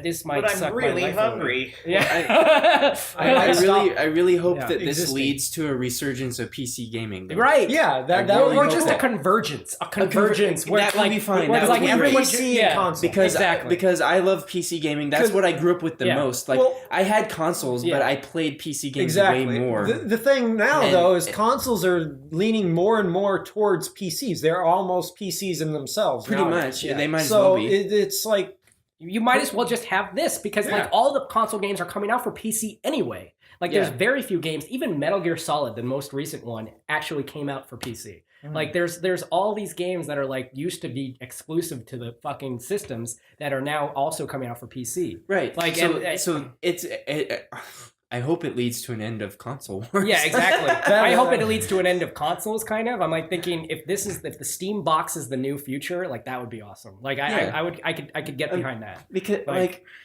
This might But suck I'm my really life away. hungry. Yeah. I really hope Yeah. that this Existing. leads to a resurgence of PC gaming. though. Right. Yeah, that really Or hope just a that. convergence. A conver- convergence where that it's would like be fine. where That it's like would be everyone great. PC yeah. and console. Exactly. Because I love PC gaming. That's 'Cause- what I grew up with the Yeah. most. Like Well- I had consoles, Yeah. but I played PC games Exactly. way more. The thing now, And- though, is consoles are leaning more and more towards PCs. They're almost PCs in themselves. Pretty nowadays. much. Yeah, they might as So well be. it's like You might as well just have this because Yeah. like all the console games are coming out for PC anyway. Like there's Yeah. very few games, even Metal Gear Solid, the most recent one, actually came out for PC. Like there's all these games that are like used to be exclusive to the fucking systems that are now also coming out for PC. Right. Like, so, and- so it's. I hope it leads to an end of console wars. Yeah, exactly. I hope it leads to an end of consoles, kind of. I'm like thinking if the Steam box is the new future, like that would be awesome. Like I could get behind that because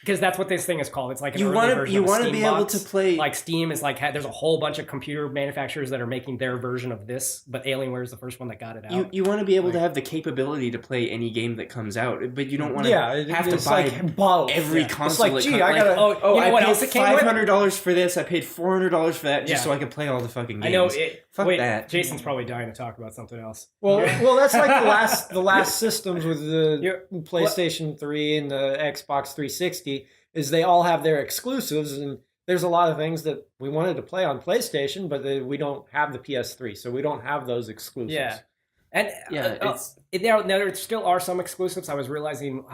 because that's what this thing is called. It's like an you early want to version of a Steam be able box. to play Like Steam is like there's a whole bunch of computer manufacturers that are making their version of this, but Alienware is the first one that got it out. you want to be able Like- to have the capability to play any game that comes out, but you don't want to yeah, have it's to buy like both. every Yeah. console. It's like, that gee, I gotta. oh, you know I what paid else it came with? $500 for this. I paid $400 for that just Yeah. so I could play all the fucking games. I know it. Fuck wait, that. Jason's probably dying to talk about something else. Well, that's like the last systems with the Yeah. PlayStation 3 and the Xbox 360 is they all have their exclusives, and there's a lot of things that we wanted to play on PlayStation, but we don't have the PS3, so we don't have those exclusives. Yeah. And now there still are some exclusives. I was realizing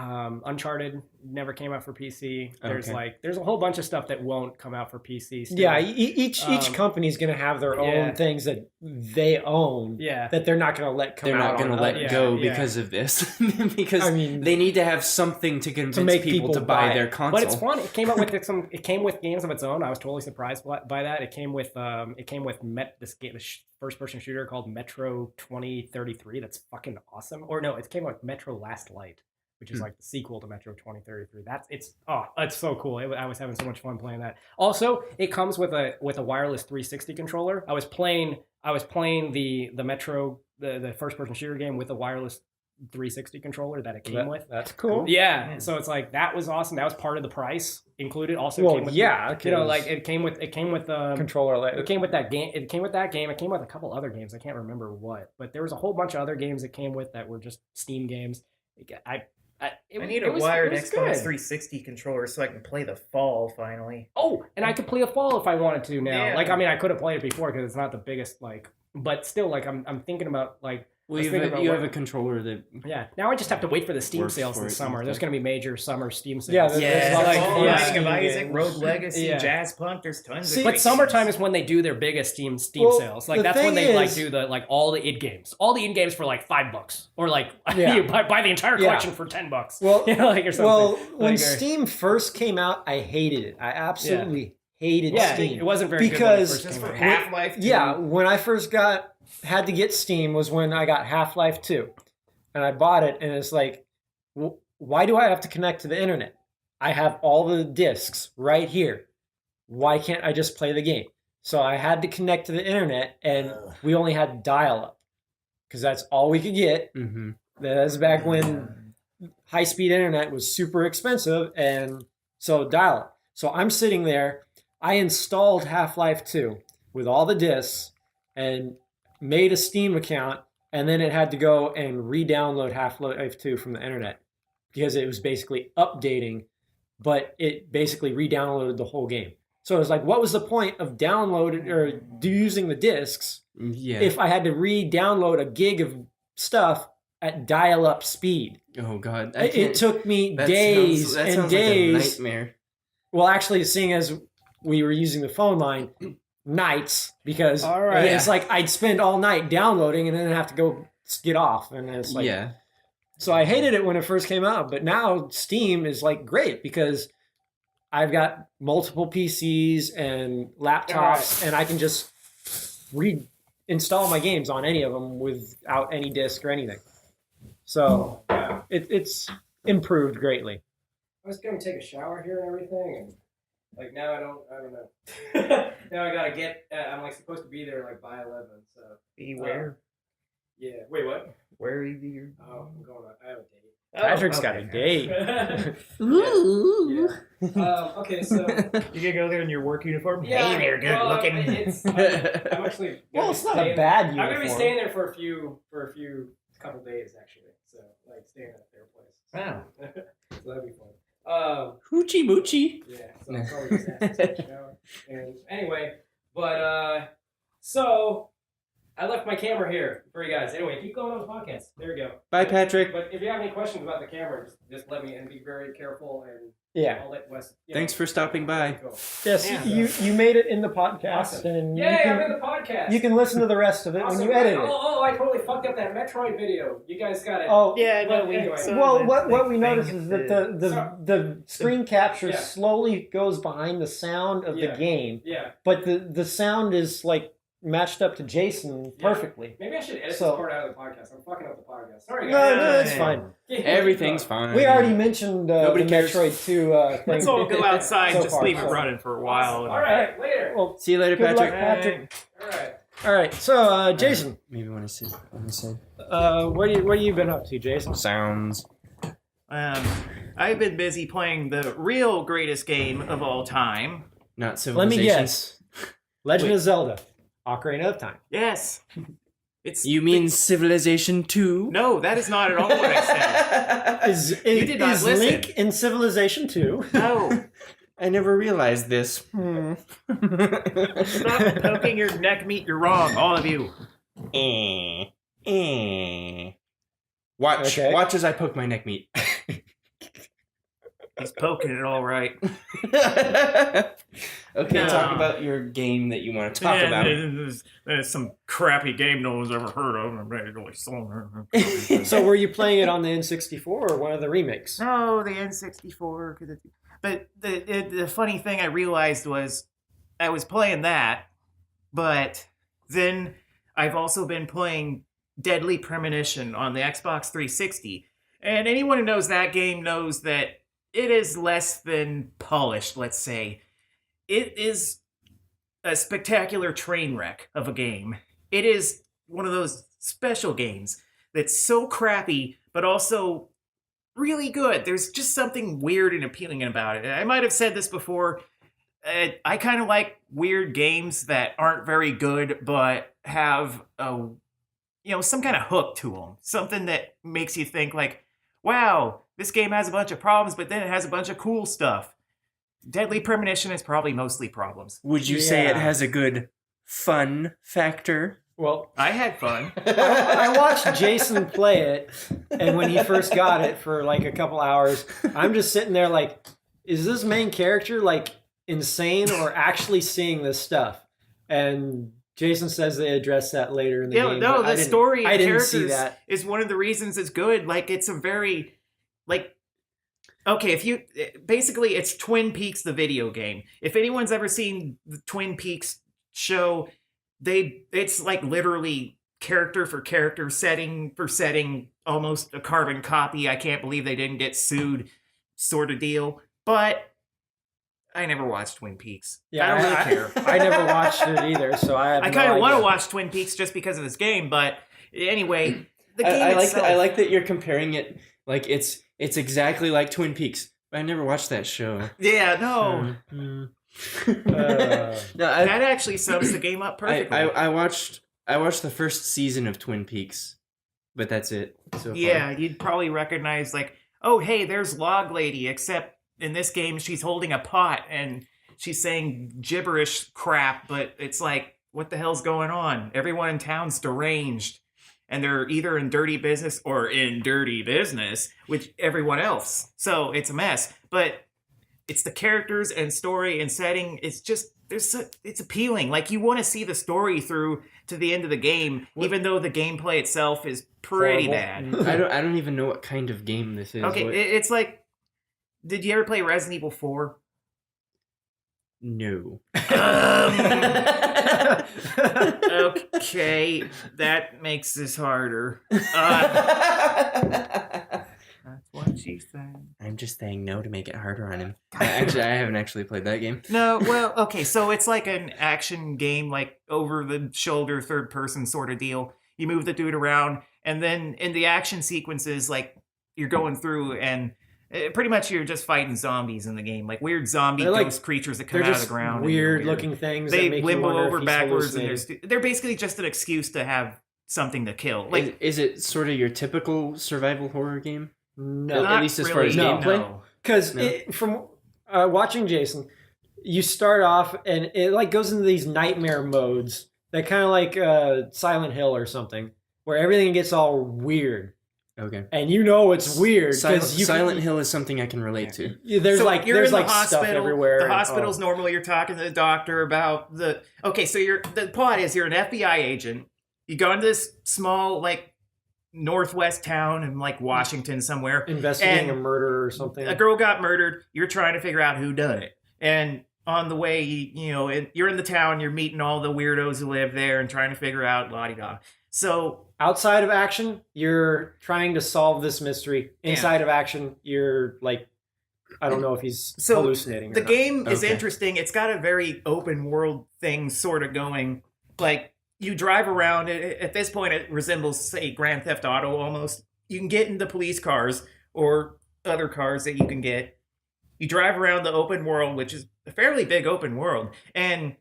Uncharted never came out for PC. There's a whole bunch of stuff that won't come out for PC. Still. Yeah, each company's going to have their own things that they own. Yeah. That they're not going to let come They're out. not going to let go because of this. Because I mean, they need to have something to convince make people to people buy buy their it. console. But it's fun. It came out with It came with games of its own. I was totally surprised by that. It came with this first-person shooter called Metro 2033. That's fucking awesome. Or no, it came with Metro Last Light, which is like the sequel to Metro 2033. It's so cool. I was having so much fun playing that. Also, it comes with a wireless 360 controller. I was playing the Metro the first-person shooter game with a wireless 360 controller that it came with. That's cool. Yeah, so it's like that was awesome. That was part of the price included. Also, Well, came with it came with controller. it came with that game. It came with that game. It came with a couple other games. I can't remember what, but there was a whole bunch of other games it came with that were just Steam games. I need a wired Xbox 360 controller so I can play the Fall finally. Oh, and I could play a Fall if I wanted to now. Yeah. Like, I mean, I could have played it before because it's not the biggest, like, but still, like, I'm thinking about, like, Well, you have a controller that... Yeah. Now I just have to wait for the Steam Works sales for this it summer. and There's stuff. going to be major summer Steam sales. Yeah, there's like Binding of Isaac, games. Rogue Legacy, Yeah. Jazz Punk. There's tons See, of But great summertime games. is when they do their biggest Steam Well, sales. Like the that's when thing they like is- do the like all the id games, for like $5, or like Yeah. you buy the entire Yeah. collection for $10. Well, you know, like or something. Well, when Like, Steam first came out, I hated it. I absolutely hated yeah, Steam. it wasn't very Because- good when it Just first for came out. Half-Life 2. Yeah, when I first had to get Steam was when I got Half-Life 2. And I bought it, and it's like, why do I have to connect to the internet? I have all the discs right here. Why can't I just play the game? So I had to connect to the internet, and we only had dial-up because that's all we could get. Mm-hmm. That's back when high-speed internet was super expensive, and so dial-up. So I'm sitting there. I installed Half-Life 2 with all the discs and made a Steam account, and then it had to go and re-download Half-Life 2 from the internet because it was basically updating, but it basically re-downloaded the whole game. So it was like, what was the point of downloading or using the discs Yeah. if I had to re-download a gig of stuff at dial-up speed? Oh, God. It took me that days that and sounds days. like a nightmare. Well, actually, seeing as we were using the phone line, nights, because All right. it's like I'd spend all night downloading and then have to go get off. And it's like, Yeah. So I hated it when it first came out, but now Steam is like great because I've got multiple PCs and laptops, and I can just reinstall my games on any of them without any disc or anything. So it's improved greatly. I was gonna take a shower here and everything, and like now I don't know. Now I gotta get. I'm like supposed to be there like by 11. So Beware. yeah. Wait, what? Where are you? Oh, I'm going. I have a date. Patrick's got a date. Ooh. Okay, so You can go there in your work uniform. yeah, Hey there, good well, looking. I'm actually. Well, it's not a staying- bad I'm uniform. gonna be staying there for a few couple days actually. So like staying at their place. Wow. So that'd be fun. Hoochie moochie. Yeah, so I'm probably just asking to take a shower. And anyway, but so I left my camera here for you guys. Anyway, keep going on the podcast. There we go. Bye, Patrick. But if you have any questions about the camera, just let me and be very careful and Yeah. I'll let Wes. Thanks for stopping by. Cool. Yes, Yeah. you made it in the podcast, Awesome. and Yay, I'm in you the podcast. can listen to the rest of it Awesome. when you edit it. Oh, I totally fucked up that Metroid video. You guys got it. Oh, Yeah, no, Well, we. anyway. so well, the what we thing noticed is that the screen capture Yeah. slowly goes behind the sound of Yeah. the game, Yeah. but the sound is like matched up to Jason perfectly. Maybe I should edit So- this part out of the podcast. I'm fucking up the podcast. Sorry, No, guys. no, it's fine. Everything's fine. We already mentioned the Nobody cares. Metroid 2 thing. Let's all go outside and So just far, leave it so- running for a while. All right, later. Well, See you later, good luck, Patrick. Patrick. All right. All right, so Jason, Maybe want to see on the side. what have you been up to, Jason? Sounds. I've been busy playing the real greatest game of all time, Not Let Civilization. me guess. Legend Wait. of Zelda, Ocarina of Time. Yes. It's You mean Civilization 2? no, that is not at all what I said. You did not listen. Link in Civilization 2? No. I never realized this. Stop poking your neck meat. You're wrong, all of you. Watch, Okay. watch as I poke my neck meat. He's poking it all right. Okay, No. talk about your game that you want to talk about. There's some crappy game no one's ever heard of. I'm ready to So were you playing it on the N64 or one of the remakes? No, the N64. But the funny thing I realized was I was playing that, but then I've also been playing Deadly Premonition on the Xbox 360. And anyone who knows that game knows that it is less than polished, let's say. It is a spectacular train wreck of a game. It is one of those special games that's so crappy, but also really good. There's just something weird and appealing about it. I might have said this before. I kind of like weird games that aren't very good, but have some kind of hook to them. Something that makes you think like, wow, this game has a bunch of problems, but then it has a bunch of cool stuff. Deadly Premonition is probably mostly problems. Would you say it Yeah. has a good fun factor? Well, I had fun. I watched Jason play it, and when he first got it for like a couple hours, I'm just sitting there like, is this main character like insane or actually seeing this stuff? And Jason says they address that later in the game. No, but the story and I didn't see characters that. is one of the reasons it's good. Like, it's a very, like, okay, basically it's Twin Peaks, the video game. If anyone's ever seen the Twin Peaks show, it's like literally character for character, setting for setting, almost a carbon copy. I can't believe they didn't get sued, sort of deal. But I never watched Twin Peaks. Yeah, I don't really care. I never watched it either, so I have I no kind of want to idea. watch Twin Peaks just because of this game, but anyway, the game I like itself. that. I like that you're comparing it like it's exactly like Twin Peaks. I never watched that show. Yeah, no. No, That actually sums the game up perfectly. I watched the first season of Twin Peaks, but that's it. So far. Yeah, you'd probably recognize like, oh, hey, there's Log Lady, except in this game she's holding a pot and she's saying gibberish crap, but it's like, what the hell's going on? Everyone in town's deranged, and they're either in dirty business or in dirty business with everyone else. So it's a mess. But it's the characters and story and setting. It's just it's appealing. Like, you want to see the story through to the end of the game, even though the gameplay itself is pretty Horrible. bad. I don't even know what kind of game this is. Okay, What- it's like, did you ever play Resident Evil 4? No. Okay, that makes this harder. That's what she said. I'm just saying no to make it harder on him. Actually, I haven't actually played that game. No, well, okay, so it's like an action game, like over the shoulder, third person sort of deal. You move the dude around, and then in the action sequences, like, you're going through and pretty much you're just fighting zombies in the game, like weird zombie They're like- ghost creatures that come They're out of just the ground. and weird they're looking things. They that make you limbo wonder if over he's backwards, and hallucinating. they're basically just an excuse to have something to kill. Like, Is it sort of your typical survival horror game? No, at least as far as No. gameplay? because No. from watching Jason, you start off and it like goes into these nightmare modes that kind of like Silent Hill or something, where everything gets all weird, Okay. and you know it's weird because Silent Hill is something I can relate to. There's so like you're there's in the like hospital, stuff everywhere. The and- hospital's normally you're talking to the doctor about the. Okay, so the plot is you're an FBI agent. You go into this small like northwest town in like Washington somewhere. investigating and a murder or something. A girl got murdered. You're trying to figure out who done it, and on the way, you're in the town. You're meeting all the weirdos who live there and trying to figure out la di da. So Outside of action, you're trying to solve this mystery. Inside of action, you're like, I don't know if he's So, hallucinating. the or not. game is Okay. interesting. It's got a very open world thing sort of going. Like, you drive around. At this point, it resembles, say, Grand Theft Auto almost. You can get into police cars or other cars that you can get. you drive around the open world, which is a fairly big open world, and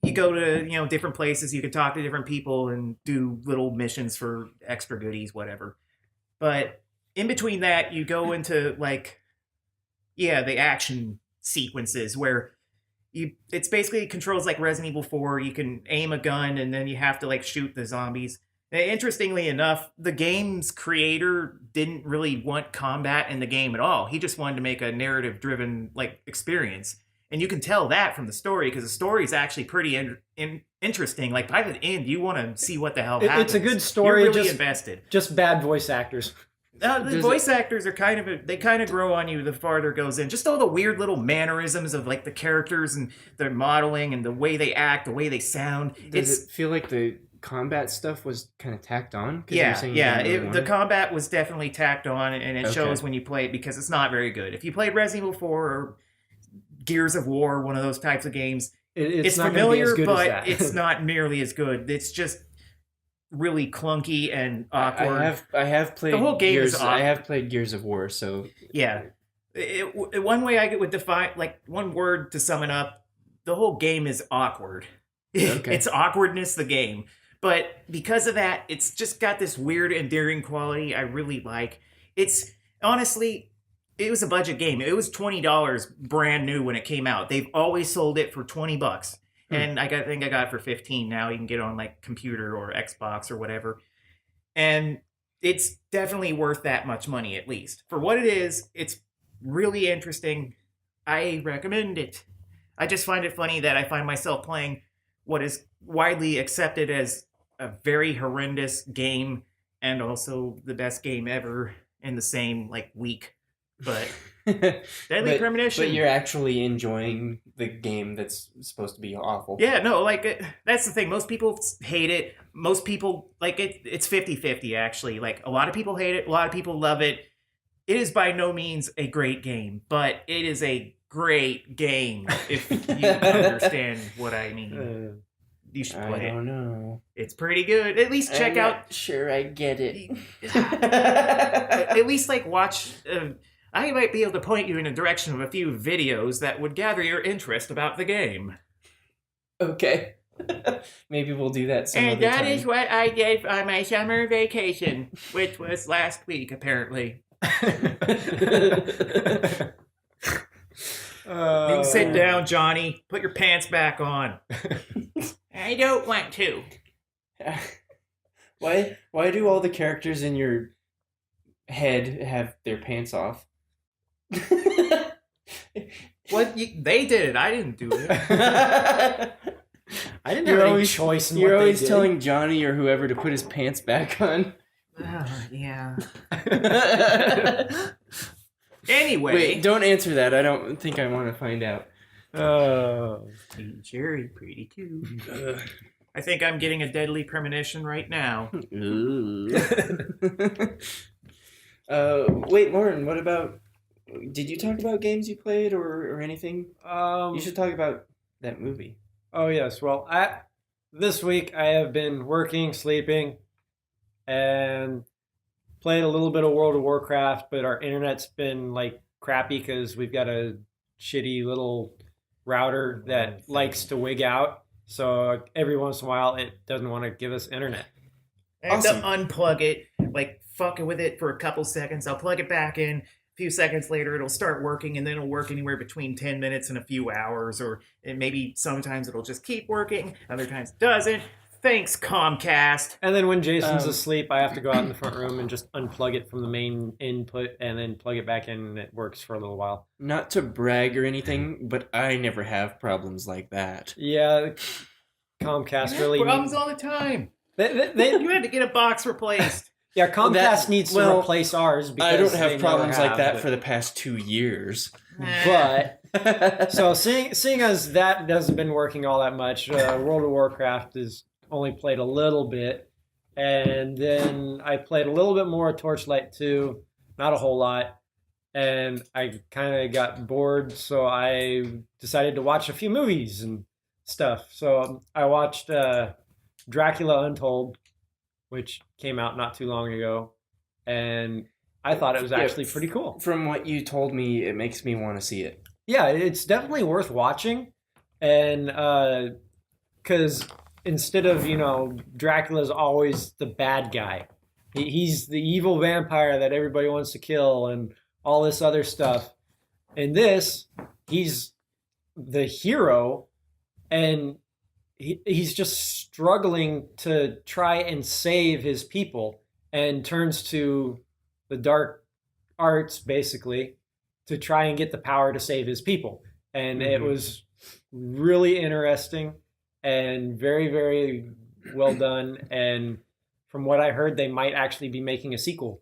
you go to different places. You can talk to different people and do little missions for extra goodies, whatever. But in between that, you go into like the action sequences where it's basically controls like Resident Evil 4. You can aim a gun and then you have to like shoot the zombies. Interestingly enough, the game's creator didn't really want combat in the game at all. He just wanted to make a narrative-driven like experience, and you can tell that from the story because the story is actually pretty interesting. Like by the end, you want to see what the hell happens. It's a good story. You're really invested. Just bad voice actors. The voice actors are they kind of grow on you the farther it goes in. Just all the weird little mannerisms of like the characters and their modeling and the way they act, the way they sound. Does it feel like the combat stuff was kind of tacked on? The combat was definitely tacked on, and it shows when you play it because it's not very good. If you played Resident Evil 4 or Gears of War, one of those types of games, it's not familiar, good but it's not nearly as good. It's just really clunky and awkward. I have played the whole game Gears. is awkward. I have played Gears of War, so yeah. One way I would define, like one word to sum it up, the whole game is awkward. Okay. It's awkwardness, the game. But because of that, it's just got this weird, endearing quality I really like. It's honestly, it was a budget game. It was $20 brand new when it came out. They've always sold it for $20. And I think I got it for 15 now. You can get it on like computer or Xbox or whatever. And it's definitely worth that much money, at least. For what it is, it's really interesting. I recommend it. I just find it funny that I find myself playing what is widely accepted as a very horrendous game and also the best game ever in the same like week. But Deadly Premonition. But you're actually enjoying the game that's supposed to be awful. Yeah, no, like that's the thing. Most people hate it. Most people like it. It's 50-50 actually. Like a lot of people hate it. A lot of people love it. It is by no means a great game, but it is a great game if you understand what I mean. You should play it. I don't know. It's pretty good. At least check out. Sure, I get it. At least like watch. I might be able to point you in the direction of a few videos that would gather your interest about the game. Okay. Maybe we'll do that some other time. And that is what I did on my summer vacation, which was last week, apparently. You can sit down, Johnny. Put your pants back on. I don't want to. Why do all the characters in your head have their pants off? What? They did it. I didn't do it. I didn't have any choice in what they did. You're always telling Johnny or whoever to put his pants back on. Yeah. Anyway. Wait, don't answer that. I don't think I want to find out. Oh. Jerry, pretty too. I think I'm getting a deadly premonition right now. Wait, Lauren, what about... Did you talk about games you played or anything? You should talk about that movie. Oh, yes. Well, this week I have been working, sleeping, and played a little bit of World of Warcraft, but our internet's been like crappy because we've got a shitty little router that likes to wig out. So every once in a while it doesn't want to give us internet. I have to unplug it, like fuck it with it for a couple seconds. I'll plug it back in. A few seconds later, it'll start working, and then it'll work anywhere between 10 minutes and a few hours, or maybe sometimes it'll just keep working, other times it doesn't. Thanks, Comcast. And then when Jason's asleep, I have to go out in the front room and just unplug it from the main input and then plug it back in, and it works for a little while. Not to brag or anything, but I never have problems like that. Yeah, Comcast really... Problems all the time. They You had to get a box replaced. Yeah, Comcast needs to replace ours because I don't have problems like that but... for the past 2 years. But so seeing as that hasn't been working all that much, World of Warcraft is only played a little bit, and then I played a little bit more Torchlight 2, not a whole lot, and I kind of got bored, so I decided to watch a few movies and stuff. So I watched Dracula Untold, which came out not too long ago, and I thought it was Yeah, actually pretty cool. From what you told me, it makes me want to see it. Yeah, it's definitely worth watching, and because instead of Dracula's always the bad guy, he's the evil vampire that everybody wants to kill and all this other stuff. In this, he's the hero, and he's just struggling to try and save his people, and turns to the dark arts basically to try and get the power to save his people. And it was really interesting and very, very well done. And from what I heard, they might actually be making a sequel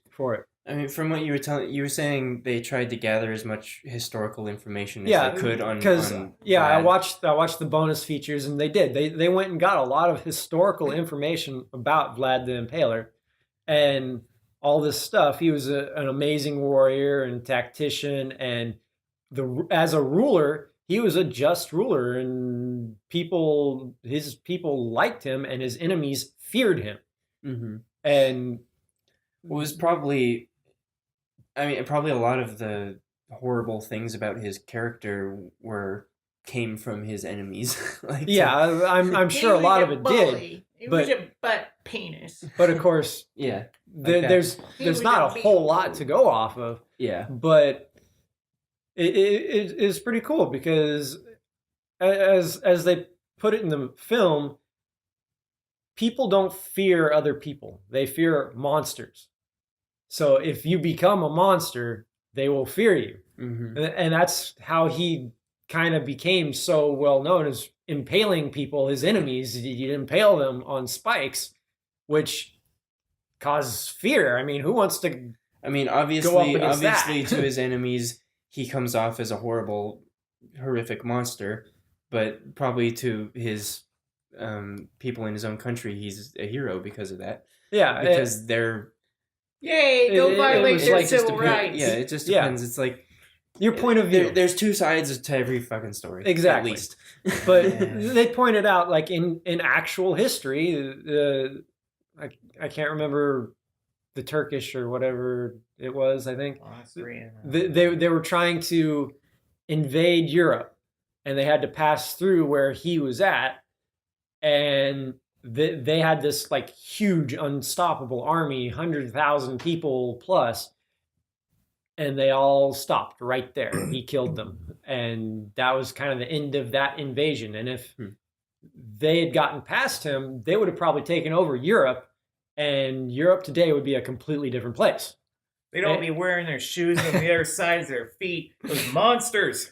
for it. I mean, from what you were telling, you were saying they tried to gather as much historical information as Yeah, they could on. because on I Vlad. watched the bonus features, and they did. They went and got a lot of historical information about Vlad the Impaler, and all this stuff. He was an amazing warrior and tactician, and as a ruler, he was a just ruler, and his people liked him, and his enemies feared him. Mm-hmm. And It was probably, I mean, probably a lot of the horrible things about his character came from his enemies. Like, yeah, I'm sure a lot of it did. It but- was a butt penis. But of course, yeah, there, that. there's not a whole lot to go off of. yeah. But it is pretty cool because as they put it in the film, people don't fear other people. They fear monsters. So if you become a monster, they will fear you. Mm-hmm. And that's how he kind of became so well known, as impaling people, his enemies. He'd impale them on spikes, which causes fear. I mean, who wants to I mean, Go up obviously, against that. to his enemies, he comes off as a horrific monster, but probably to his people in his own country, he's a hero because of that. Yeah, Because they're Yay, go It violate was their like civil depend- rights. Yeah, it just Yeah. depends. It's like your point of view. there's two sides to every fucking story. Exactly. At least. But Yeah. they pointed out, like in actual history, I can't remember the Turkish or whatever it was. I think Austrian. they were trying to invade Europe, and they had to pass through where he was at, and they had this like huge unstoppable army, 100,000 people plus, and they all stopped right there. He killed them, and that was kind of the end of that invasion. And if they had gotten past him, they would have probably taken over Europe, and Europe today would be a completely different place. They don't be wearing their shoes on the other sides of their feet. Those monsters.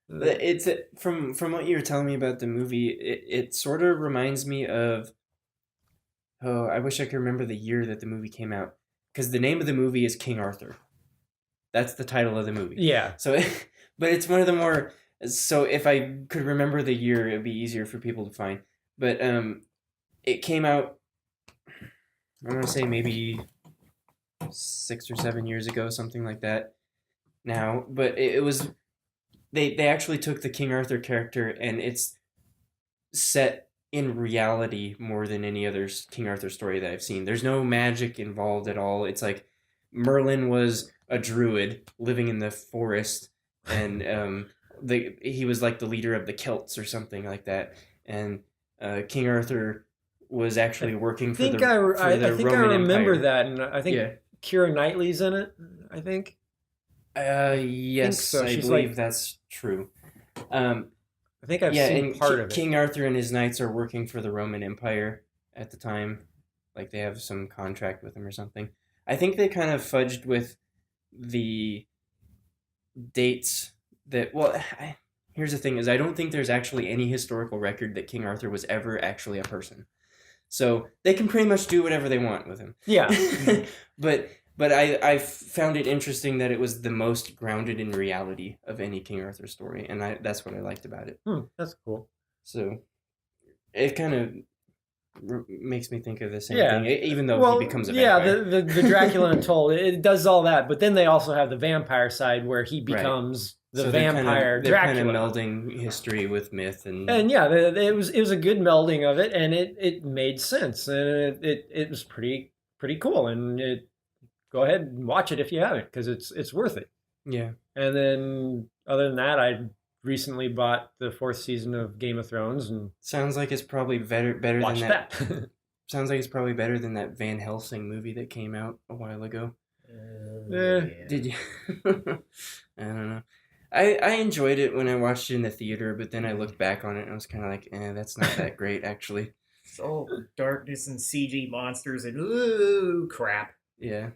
It's from what you were telling me about the movie. It sort of reminds me of. Oh, I wish I could remember the year that the movie came out, because the name of the movie is King Arthur. That's the title of the movie. Yeah. So, but it's one of the more. So if I could remember the year, it'd be easier for people to find. But it came out. I want to say maybe 6 or 7 years ago, something like that. Now, but it was. They actually took the King Arthur character, and it's set in reality more than any other King Arthur story that I've seen. There's no magic involved at all. It's like Merlin was a druid living in the forest, and he was like the leader of the Celts or something like that. And King Arthur was actually working for the I think Roman I remember Empire. that, and I think Yeah. Keira Knightley's in it. I think. Yes, so. I She's believe like- that's true. I think I've Yeah, seen and part of it. King Arthur and his knights are working for the Roman Empire at the time. Like they have some contract with him or something. I think they kind of fudged with the dates that. Well, here's the thing: is I don't think there's actually any historical record that King Arthur was ever actually a person. So they can pretty much do whatever they want with him. Yeah. But I found it interesting that it was the most grounded in reality of any King Arthur story, and that's what I liked about it. That's cool. So it kind of makes me think of the same Yeah. thing, even though he becomes a vampire. the Dracula Untold, it does all that, but then they also have the vampire side where he becomes the So vampire they're Dracula. kind of melding history with myth, and And it was a good melding of it, and it made sense, and it was pretty cool, and go ahead and watch it if you haven't, because it's worth it. Yeah. And then other than that, I recently bought the 4th season of Game of Thrones and Sounds like it's probably better than watched that. that. Sounds like it's probably better than that Van Helsing movie that came out a while ago. Yeah. Did you? I don't know. I enjoyed it when I watched it in the theater, but then I looked back on it and I was kind of like, that's not that great, actually. It's all darkness and CG monsters and ooh crap. Yeah.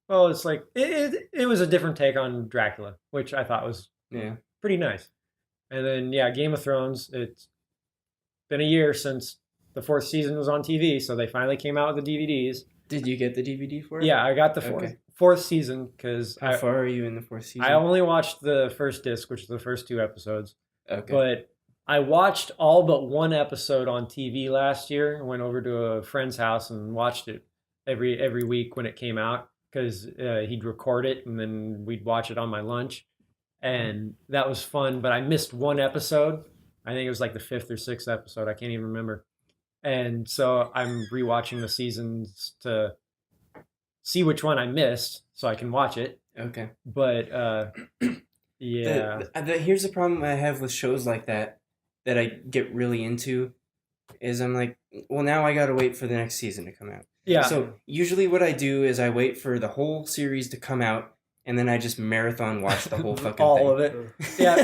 Well, it's like it was a different take on Dracula, which I thought was Yeah. pretty nice. And then Game of Thrones. It's been a year since the 4th season was on TV, so they finally came out with the DVDs. Did you get the DVD for it? Yeah, I got the Okay. fourth season because How far are you in the 4th season? I only watched the first disc, which is the first 2 episodes. Okay. But I watched all but 1 episode on TV last year. I went over to a friend's house and watched it every week when it came out because he'd record it and then we'd watch it on my lunch. And that was fun, but I missed 1 episode. I think it was like the 5th or 6th episode. I can't even remember. And so I'm rewatching the seasons to see which one I missed so I can watch it. Okay. But yeah. Here's the problem I have with shows like that I get really into is I'm like, well, now I gotta wait for the next season to come out. Yeah. So usually what I do is I wait for the whole series to come out and then I just marathon watch the whole fucking all thing. of it. Yeah.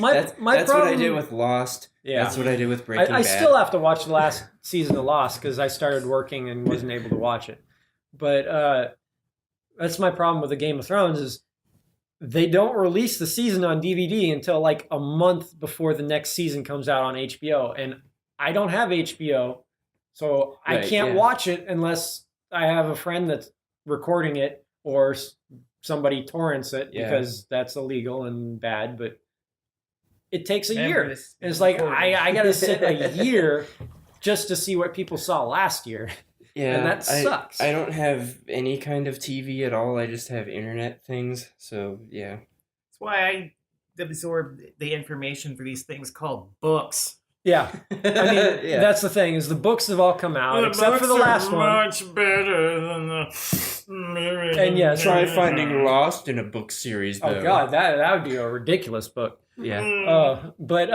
That's what I problem- did with Lost. Yeah. That's what I did with Breaking I Bad. still have to watch the last season of Lost because I started working and wasn't able to watch it. But that's my problem with the Game of Thrones is they don't release the season on DVD until like a month before the next season comes out on HBO. And I don't have HBO, so I Right, can't yeah. watch it unless I have a friend that's recording it or somebody torrents it Yeah. because that's illegal and bad. But it takes a Remember year. this And it's like recording. I got to sit a year just to see what people saw last year. Yeah, and that sucks. I don't have any kind of TV at all. I just have internet things. So yeah. That's why I absorb the information for these things called books. Yeah. I mean, Yeah. that's the thing is the books have all come out except for the last one. Much better than the. And yeah, Try finding Lost in a book series. Though. Oh God, that would be a ridiculous book. Yeah. But They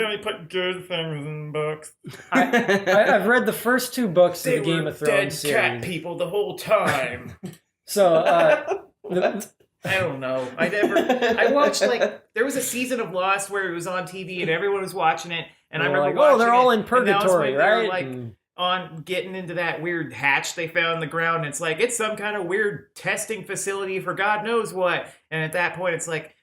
only put good things in books. I've read the first 2 books They of the Game were of Thrones dead cat series. people the whole time. So I don't know. I watched like there was a season of Lost where it was on TV and everyone was watching it, and I we're remember like, oh, watching they're all it, in and that was when purgatory, they were, right? like And- on getting into that weird hatch they found in the ground. And it's like it's some kind of weird testing facility for God knows what. And at that point, it's like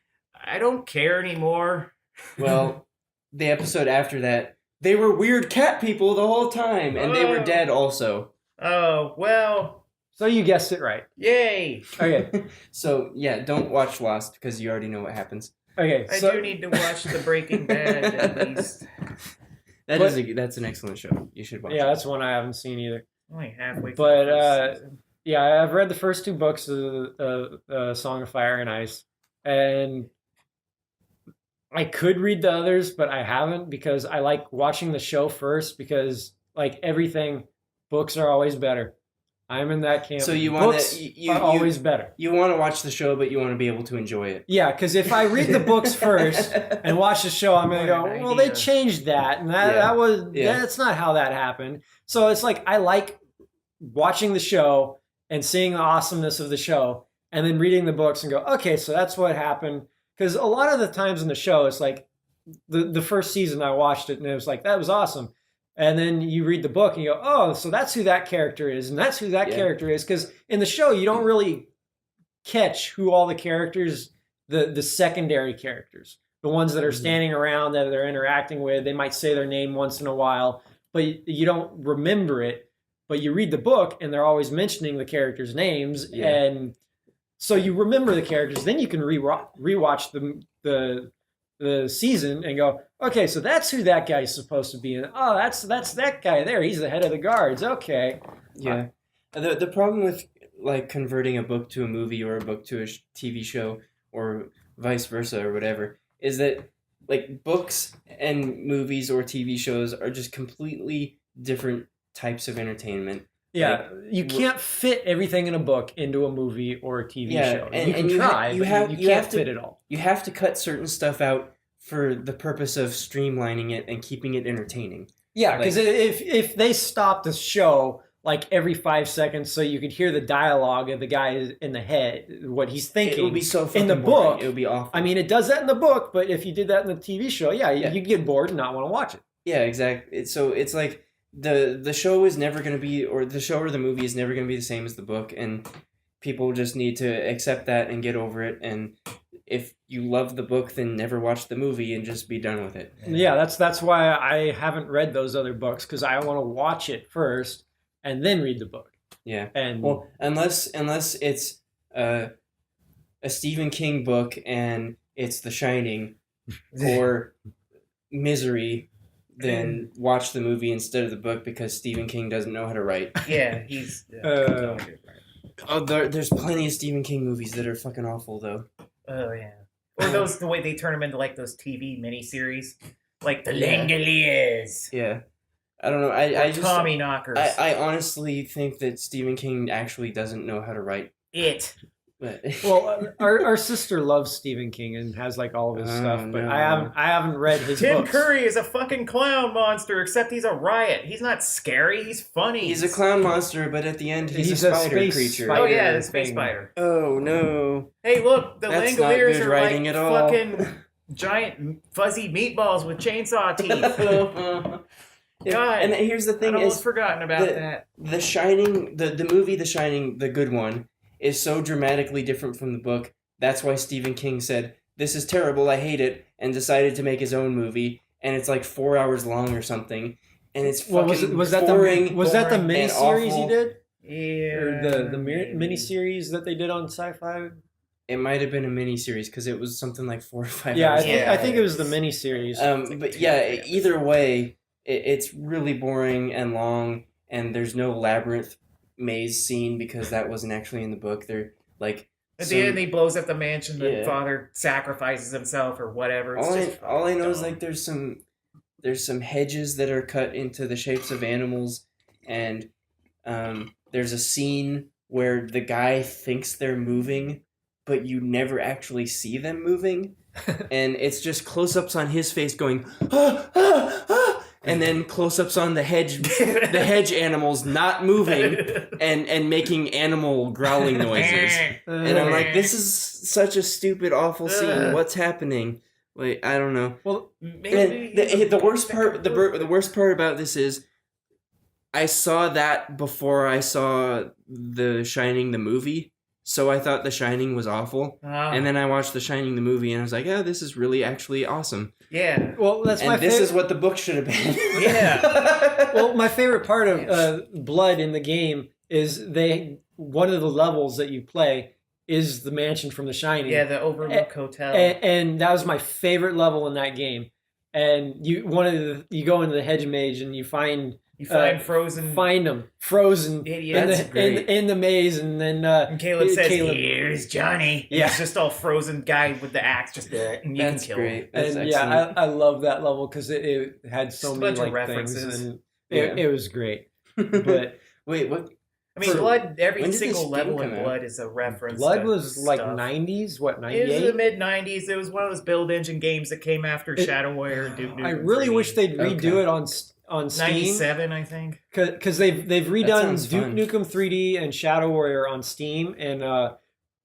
I don't care anymore. Well, the episode after that, they were weird cat people the whole time, and they were Oh. dead also. Oh well, so you guessed it right. yay! Okay. So yeah, don't watch Lost because you already know what happens. Okay. I So do need to watch the Breaking Bad at least. That's an excellent show. You should watch. yeah, it. that's one I haven't seen either. Only halfway. through But, the first season. Yeah, I've read the first 2 books of Song of Fire and Ice, and I could read the others, but I haven't because I like watching the show first because, like everything, books are always better. I'm in that camp. So you want books to you are always better. you want to watch the show, but you want to be able to enjoy it. Yeah, because if I read the books first and watch the show, I'm gonna go, What an well, they idea. changed that, and Yeah. Yeah. that's not how that happened. So it's like I like watching the show and seeing the awesomeness of the show, and then reading the books and go, okay, so that's what happened. Because a lot of the times in the show, it's like the first season I watched it and it was like that was awesome, and then you read the book and you go, oh, so that's who that character is, and that's who that Yeah. character is. Because in the show, you don't really catch who all the characters, the secondary characters, the ones that are standing around that they're interacting with. They might say their name once in a while, but you don't remember it. But you read the book and they're always mentioning the characters' names, Yeah. and so you remember the characters. Then you can rewatch the season and go, okay, so that's who that guy's supposed to be, and oh, that's that guy there. He's the head of the guards. Okay, Yeah. The problem with like converting a book to a movie or a book to a TV show or vice versa or whatever is that like books and movies or TV shows are just completely different types of entertainment. Yeah, you can't fit everything in a book into a movie or a TV show. and You can you try, you but have you you can't have to fit it all. you have to cut certain stuff out for the purpose of streamlining it and keeping it entertaining. Yeah, because if they stopped the show like every 5 seconds so you could hear the dialogue of the guy in the head, what he's thinking. It would be so fucking in the boring. book. It would be awful. I mean, it does that in the book, but if you did that in the TV show, you'd get bored and not want to watch it. Yeah, exactly. So it's like the show is never going to be, or the show or the movie is never going to be the same as the book, and people just need to accept that and get over it. And if you love the book, then never watch the movie and just be done with it. Yeah, that's why I haven't read those other books, because I want to watch it first and then read the book. Yeah. And Well, unless it's a Stephen King book and it's The Shining or Misery, then watch the movie instead of the book, because Stephen King doesn't know how to write. Yeah, he's. Oh, there's plenty of Stephen King movies that are fucking awful, though. Oh yeah. Or the way they turn them into like those TV miniseries, like the Langoliers. Yeah. I don't know. I just Tommy Knockers. I honestly think that Stephen King actually doesn't know how to write. But well, our sister loves Stephen King and has like all of his stuff, but no. I haven't read his Tim books. Curry is a fucking clown monster, except he's a riot. He's not scary. He's funny. he's a clown monster, but at the end he's a spider space creature. spider Oh yeah, the space thing. spider. Oh no. Hey, look, the That's not Langoliers good are writing like at all. fucking giant fuzzy meatballs with chainsaw teeth. God, And here's the I'd thing almost is forgotten about that. The Shining, the movie The Shining, the good one, is so dramatically different from the book. That's why Stephen King said, "This is terrible, I hate it," and decided to make his own movie, and it's like 4 hours long or something, and it's fucking was that boring. was that the and miniseries awful. he did? Yeah. Or the miniseries that they did on Sci-Fi? It might have been a miniseries because it was something like 4 or 5 Yeah, hours. I think it was the miniseries. But yeah, either way, it's really boring and long, and there's no labyrinth maze scene because that wasn't actually in the book. They're like At the end, he blows up the mansion. The Yeah. father sacrifices himself or whatever. It's all I know is dumb. like there's some hedges that are cut into the shapes of animals, and there's a scene where the guy thinks they're moving, but you never actually see them moving, and it's just close-ups on his face going ah, ah, ah, and then close-ups on the hedge animals not moving and making animal growling noises. And I'm like, this is such a stupid, awful scene. What's happening? Like, I don't know. Well, And the worst part, the worst part about this is, I saw that before I saw The Shining the movie, so I thought The Shining was awful, and then I watched The Shining the movie, and I was like, yeah, this is really actually awesome. yeah. well, that's my And this favorite. is what the book should have been. Yeah. Well, my favorite part of Blood in the game is one of the levels that you play is the mansion from The Shining. Yeah, the Overlook Hotel. And that was my favorite level in that game. And you go into the hedge maze and you find Frozen. find them frozen Idiots. in the maze, and then And Caleb says, "Here's Johnny." Yeah. He's just all frozen guy with the axe, just and you That's can kill him. great. That's and excellent. I love that level because it had so Just a many bunch of like things, references. and Yeah. it was great. But Wait, what? I mean, For- Blood. Every when did single this level game in come out? Blood is a reference. Blood to was like stuff. 90s, what, It was the 98? mid '90s. It was one of those build engine games that came after Shadow Warrior and Duke Nukem. I really 3D. wish they'd redo Okay. it on Steam. '97, I think. Because they've redone sounds Duke fun. Nukem 3D and Shadow Warrior on Steam, and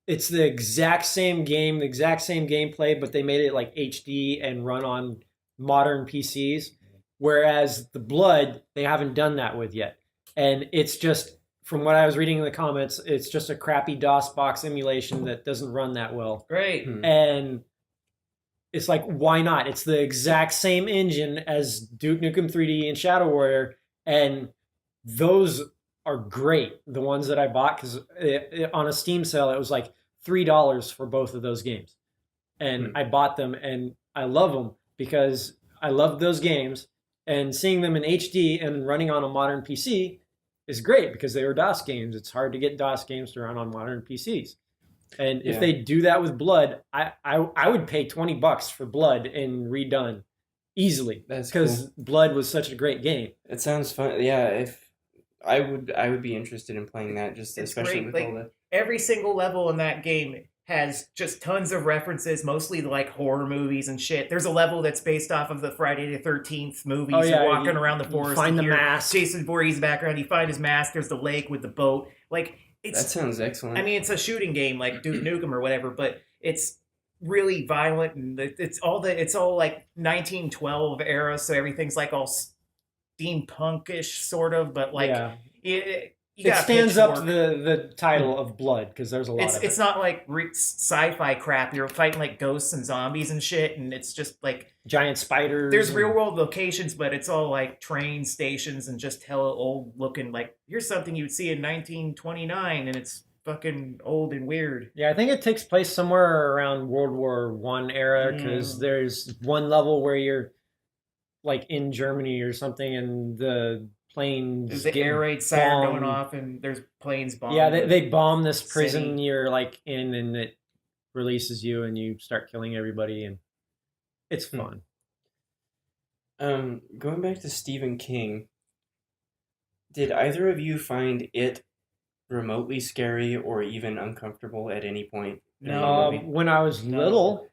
it's the exact same game, the exact same gameplay, but they made it like HD and run on modern PCs. Whereas the Blood, they haven't done that with yet, and it's just, from what I was reading in the comments, it's just a crappy DOS box emulation that doesn't run that well. Great. And it's like, why not? It's the exact same engine as Duke Nukem 3D and Shadow Warrior, and those are great. The ones that I bought, because on a Steam sale, it was like $3 for both of those games, and I bought them, and I love them because I love those games, and seeing them in HD and running on a modern PC is great because they were DOS games. It's hard to get DOS games to run on modern PCs. And if Yeah. they do that with Blood, I would pay $20 for Blood and redone easily. That's because cool. Blood was such a great game. It sounds fun. Yeah, if I would be interested in playing that, just It's especially great. with Like all the. every single level in that game has just tons of references, mostly like horror movies and shit. There's a level that's based off of the Friday the 13th movies. Oh, yeah, You're walking you- around the you forest, find you the hear mask. Jason Voorhees' background. You find his mask. There's the lake with the boat. Like That it's. sounds excellent. I mean, it's a shooting game like Duke Nukem or whatever, but it's really violent and it's all like 1912 era, so everything's like all steampunkish sort of, but like yeah. you It got stands up to pitchfork. the title of blood because there's a lot of It's it. not like sci-fi crap. You're fighting like ghosts and zombies and shit, and it's just like Giant spiders. there's and- real world locations, but it's all like train stations and just hella old looking. Like here's something you'd see in 1929, and it's fucking old and weird. Yeah, I think it takes place somewhere around World War One era because there's one level where you're like in Germany or something, and the planes There's the get air raid siren bombed. going off, and there's planes bombing. Yeah, they bomb this prison city. you're like in, and it releases you, and you start killing everybody, and it's fun. Going back to Stephen King, did either of you find it remotely scary or even uncomfortable at any point? in the No. movie? When I was No. little,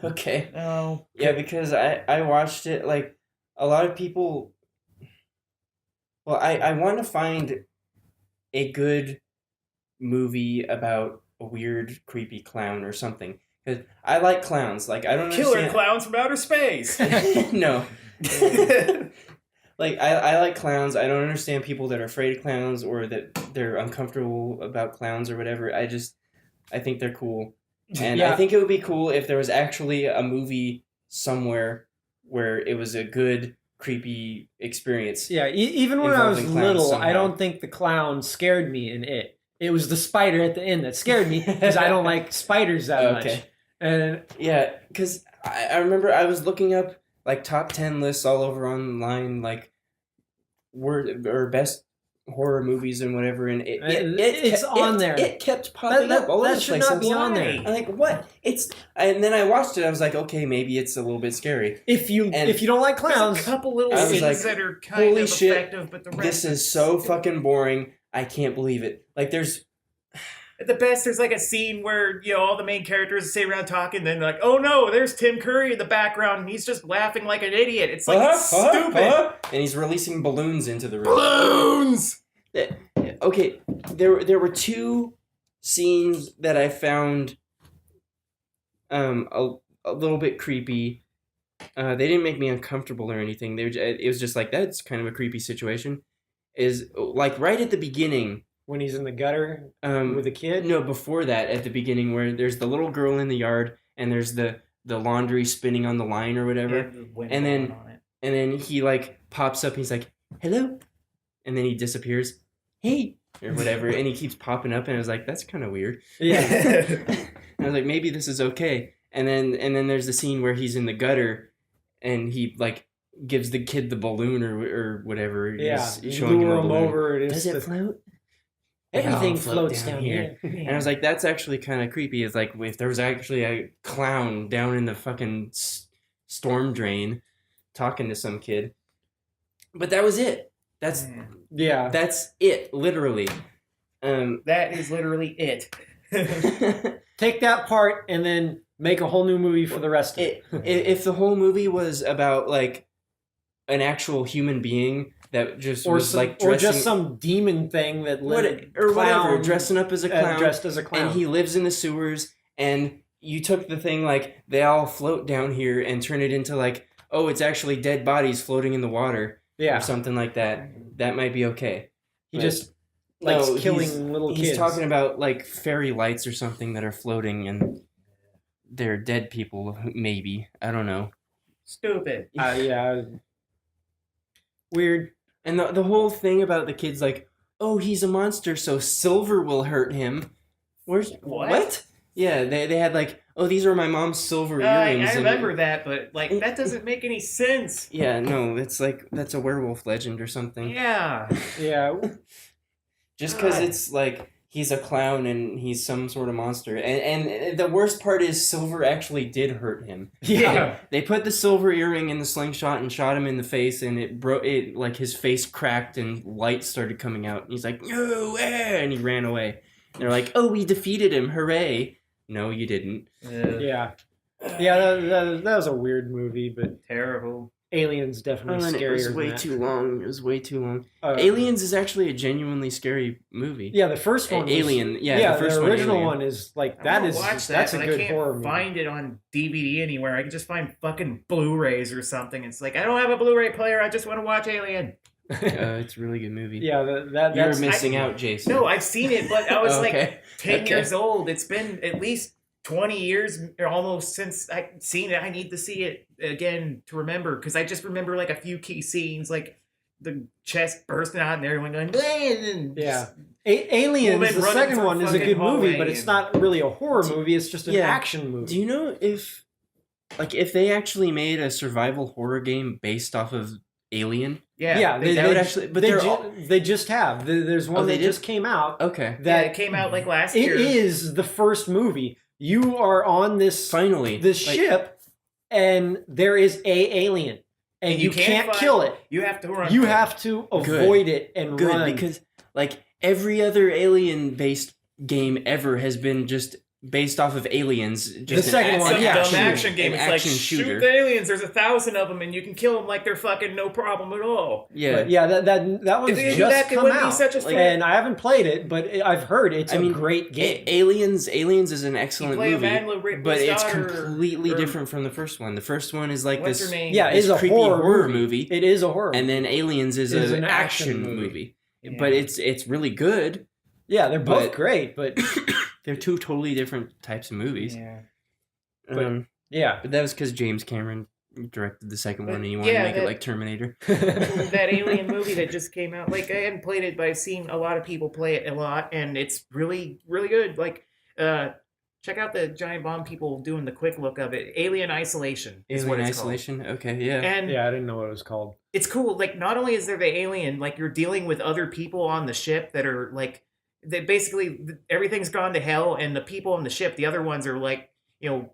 Okay. No. Yeah, because I watched it, like, a lot of people. Well, I want to find a good movie about a weird, creepy clown or something. Because I like clowns. Like, I don't Killer understand. clowns from outer space. No. Like, I like clowns. I don't understand people that are afraid of clowns or that they're uncomfortable about clowns or whatever. I think they're cool. And I Yeah. think it would be cool if there was actually a movie somewhere where it was a good, creepy experience. yeah, even when I was Involving clowns little, I somehow. don't think the clown scared me in it. It was the spider at the end that scared me because I don't like spiders that much. Okay. And Yeah, because I remember I was looking up, like, top 10 lists all over online, like, word or best horror movies and whatever, and It's on there. It kept popping up all over that the should place. not be Why? on there. I'm like, what? And then I watched it. I was like, okay, maybe it's a little bit scary. If you And- don't like There's clowns, a couple little I was scenes like, that are kind holy of shit, effective, but the rest This is so fucking boring. I can't believe it. Like, there's At the best, there's like a scene where all the main characters sit around talking, then they're like, oh no, there's Tim Curry in the background, and he's just laughing like an idiot. It's like stupid. and he's releasing balloons into the room. Balloons. Okay, there were two scenes that I found a little bit creepy. They didn't make me uncomfortable or anything. It was just like, that's kind of a creepy situation. Is like right at the beginning when he's in the gutter with with a kid. no, before that, at the beginning where there's the little girl in the yard and there's the laundry spinning on the line or whatever. And then he like pops up and he's like, hello. And then he disappears. Hey. Or whatever. And he keeps popping up and I was like, that's kind of weird. Yeah. And I was like, maybe this is okay. And then there's the scene where he's in the gutter and he like gives the kid the balloon or whatever. Yeah. He's showing him Lure a him balloon. over. Does it float? Everything It all floats down here. And I was like, that's actually kind of creepy. It's like if there was actually a clown down in the fucking storm drain talking to some kid. But that was it. That's it, literally. That is literally it. Take that part and then make a whole new movie for the rest of it. If the whole movie was about like an actual human being that just Or was some, like or dressing, just some demon thing that whatever, dressing up as a clown, dressed as a clown. and he lives in the sewers, and you took the thing like they all float down here and turn it into like, oh, it's actually dead bodies floating in the water, or something like that. That might be okay. He But just likes no, killing little kids. He's talking about like fairy lights or something that are floating and they're dead people, maybe. I don't know. Stupid. Yeah. Weird. And the whole thing about the kids like, oh, he's a monster, so silver will hurt him. What? Yeah, they had like, oh, these are my mom's silver earrings. I remember that, but like that doesn't make any sense. Yeah, no, it's like that's a werewolf legend or something. Yeah. Yeah. Just because God. it's like he's a clown and he's some sort of monster. And the worst part is Silver actually did hurt him. Yeah. They put the silver earring in the slingshot and shot him in the face, and it broke. It like his face cracked and light started coming out. And he's like, "No!" And he ran away. And they're like, "Oh, we defeated him! Hooray!" No, you didn't. Yeah. Yeah, that was a weird movie, but Terrible. Alien's definitely And scarier. it was than way that. too long. It was way too long. Aliens. Aliens is actually a genuinely scary movie. Yeah, the first one. Alien. Yeah, Yeah, the first the original Alien. one is like I that wanna is watch that, that's a but good I horror can't movie. find it on DVD anywhere. I can just find fucking Blu-rays or something. It's like I don't have a Blu-ray player. I just want to watch Alien. It's a really good movie. Yeah, You're that's missing out, Jason. No, I've seen it, but I was like Okay. 10 Okay. years old. It's been at least 20 years or almost since I've seen it. I need to see it again to remember because I just remember like a few key scenes, like the chest bursting out and everyone going, "Bleh," and Yeah. just- Aliens, Woman the running second through one is a fucking good movie, hallway but it's and- not really a horror movie. It's just an Yeah. action movie. Do you know if they actually made a survival horror game based off of Alien? yeah, Yeah, that would actually. But they, they're ju- all they just have. There's one they that did? just came out. okay. yeah, That it came out like last it year. is the first movie. You are on this Finally, this like, ship, and there is a alien, and And you you can't can't find- kill it. You have to run. You from it. have to avoid it and Good run. because like every other Alien-based game ever has been just based off of aliens. Just second an one, Some yeah, dumb shooter. action game. An It's like action shoot shooter. the aliens. There's 1,000 of them, and you can kill them like they're fucking no problem at all. Yeah. But yeah, that one's If they do just that, it come wouldn't be out, such a Like, fan. and I haven't played it, but I've heard it's I mean, a great game. Aliens is an excellent play a movie, man with but it's daughter, completely or- different from the first one. The first one is like What's this. her name? Yeah, this it's a creepy horror movie. It is a horror. And then Aliens is Is an an action action movie. movie. But Yeah. it's really good. yeah, they're both but- great, but They're two totally different types of movies. Yeah. yeah. But that was because James Cameron directed the second one and he wanted Yeah, to make it that- like Terminator. That Alien movie that just came out. Like I haven't played it, but I've seen a lot of people play it a lot, and it's really, really good. Like, check out the Giant Bomb people doing the quick look of it. Alien Isolation is what Alien it's Isolation. Okay, yeah. called. And Yeah, I didn't know what it was called. it's cool. Like, not only is there the alien, like you're dealing with other people on the ship that are like, that basically everything's gone to hell, and the people on the ship, the other ones are like, you know,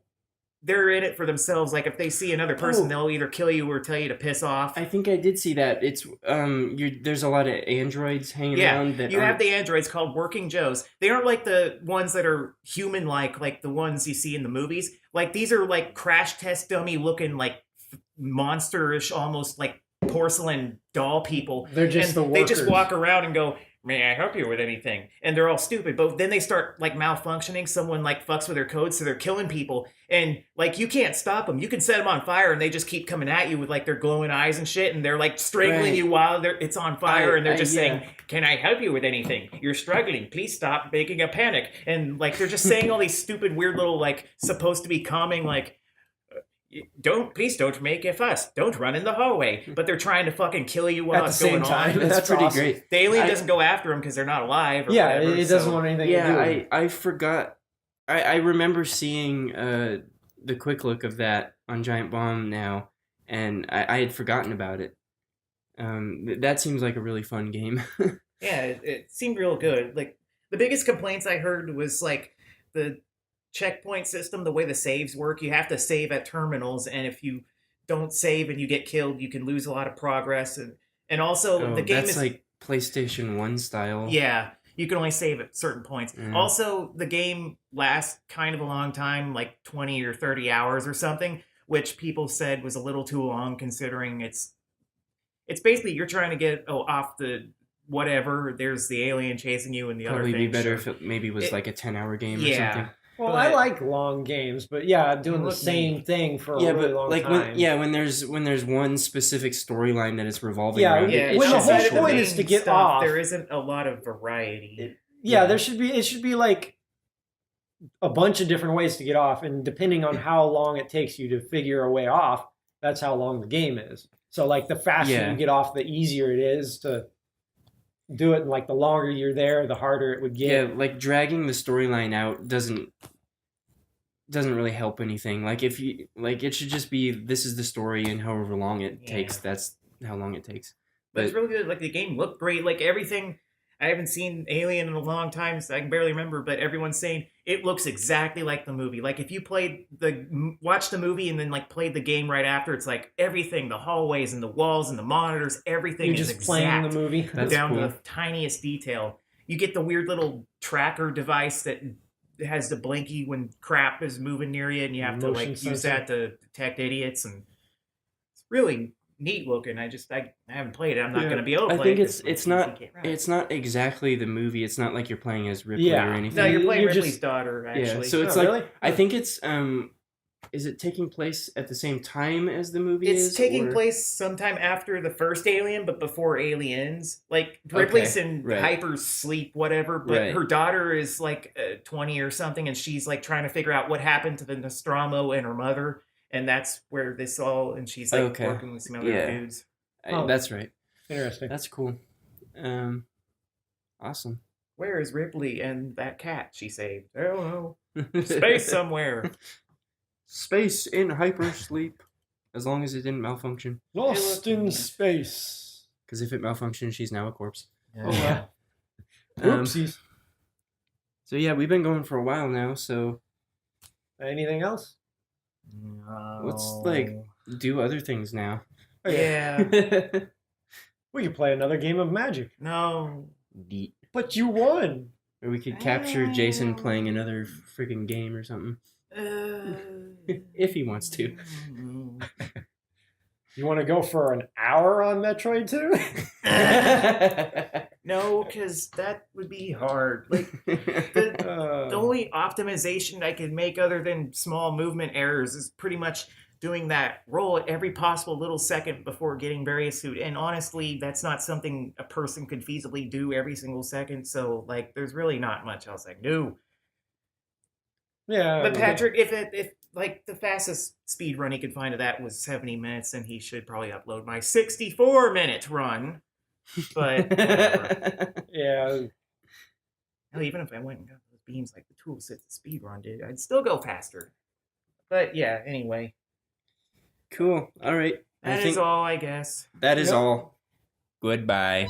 they're in it for themselves. Like if they see another person, Oh. they'll either kill you or tell you to piss off. I think I did see that. It's there's a lot of androids hanging Yeah, around that you have aren't- the androids called Working Joes. They aren't like the ones that are human-like, like the ones you see in the movies. Like these are like crash test dummy looking, like monsterish, almost like porcelain doll people. They're just And the they workers. just walk around and go, "May I help you with anything?" And they're all stupid. But then they start like malfunctioning. Someone like fucks with their code, so they're killing people. And like you can't stop them. You can set them on fire, and they just keep coming at you with like their glowing eyes and shit. And they're like strangling Right. you while it's on fire. And they're just yeah. saying, "Can I help you with anything? You're struggling. Please stop making a panic." And like they're just saying all these stupid, weird little like supposed to be calming like. Please don't make a fuss. Don't run in the hallway. But they're trying to fucking kill you while At the it's same going time. on. That's, That's pretty awesome. great. The alien I- doesn't go after them because they're not alive. Or Yeah, whatever, it doesn't so- want anything to do Yeah, with it. I forgot. I remember seeing the quick look of that on Giant Bomb now, and I had forgotten about it. That seems like a really fun game. Yeah, it seemed real good. Like the biggest complaints I heard was like the checkpoint system, the way the saves work. You have to save at terminals, and if you don't save and you get killed, you can lose a lot of progress. And also the game that's is like PlayStation 1 style. yeah, you can only save at certain points. Mm. Also, the game lasts kind of a long time, like 20 or 30 hours or something, which people said was a little too long considering it's basically you're trying to get off the whatever. There's the alien chasing you and the Probably other be thing. better sure. if it maybe was It- like a 10-hour game or Yeah. something. Well, But- I like long games, but yeah, doing the Look, same thing for a Yeah, really but long like time. when there's one specific storyline that it's revolving Yeah, around. Yeah, it it's when the just whole that point main is to get stuff, off. There isn't a lot of variety. Yeah, Yeah. there should be. It should be like a bunch of different ways to get off, and depending on how long it takes you to figure a way off, that's how long the game is. So, like, the faster Yeah. you get off, the easier it is to do it. And like, the longer you're there, the harder it would Yeah, get. like dragging the storyline out doesn't really help anything. Like if you like, it should just be this is the story and however long it Yeah. takes, that's how long it takes. But it's But really good. Like the game looked great. Like everything, I haven't seen Alien in a long time, so I can barely remember. But everyone's saying it looks exactly like the movie. Like if you watched the movie and then like played the game right after, it's like everything, the hallways and the walls and the monitors, everything You're is just exact, playing the movie. That's down cool. to the tiniest detail. You get the weird little tracker device that has the blinky when crap is moving near you, and you have to Motion like use sensor. that to detect idiots, and it's really neat looking. I haven't played it. I'm not Yeah. going to be able to I play think it. it's 'cause my it's PC not can't run. it's not exactly the movie. It's not like you're playing as Ripley Yeah. or anything. No, you're playing You're Ripley's just- daughter, Yeah, actually. so it's Oh, like really? I think it's is it taking place at the same time as the movie It's is? taking or- place sometime after the first Alien, but before Aliens. Like Ripley's in right. hyper sleep, whatever. But Right. her daughter is like 20 or something, and she's like trying to figure out what happened to the Nostromo and her mother, and that's where this all. And she's like Okay. working with some other Yeah. dudes. Oh. That's right. Interesting. That's cool. Awesome. Where is Ripley and that cat she saved? I don't know. Space somewhere. Space in hypersleep. As long as it didn't malfunction. Lost in space. Because if it malfunctioned, she's now a corpse. Oh, wow. Um, Oopsies. So yeah, we've been going for a while now, so Anything else? let's like do other things now. Yeah. We could play another game of Magic. No. Neat. But you won. Or we could capture Jason playing another freaking game or something. If he wants to. You want to go for an hour on Metroid 2? No, because that would be hard. Like the Uh, only optimization I could make other than small movement errors is pretty much doing that roll at every possible little second before getting various suit. And honestly, that's not something a person could feasibly do every single second. So like there's really not much else I can do. yeah. But Patrick, if like the fastest speed run he could find of that was 70 minutes, then he should probably upload my 64-minute run. But whatever. Yeah. Hell, even if I went and got those beams like the tool set the speed run did, I'd still go faster. But yeah, anyway. Cool. All right. That is all, I guess. That is Yep. all. Goodbye.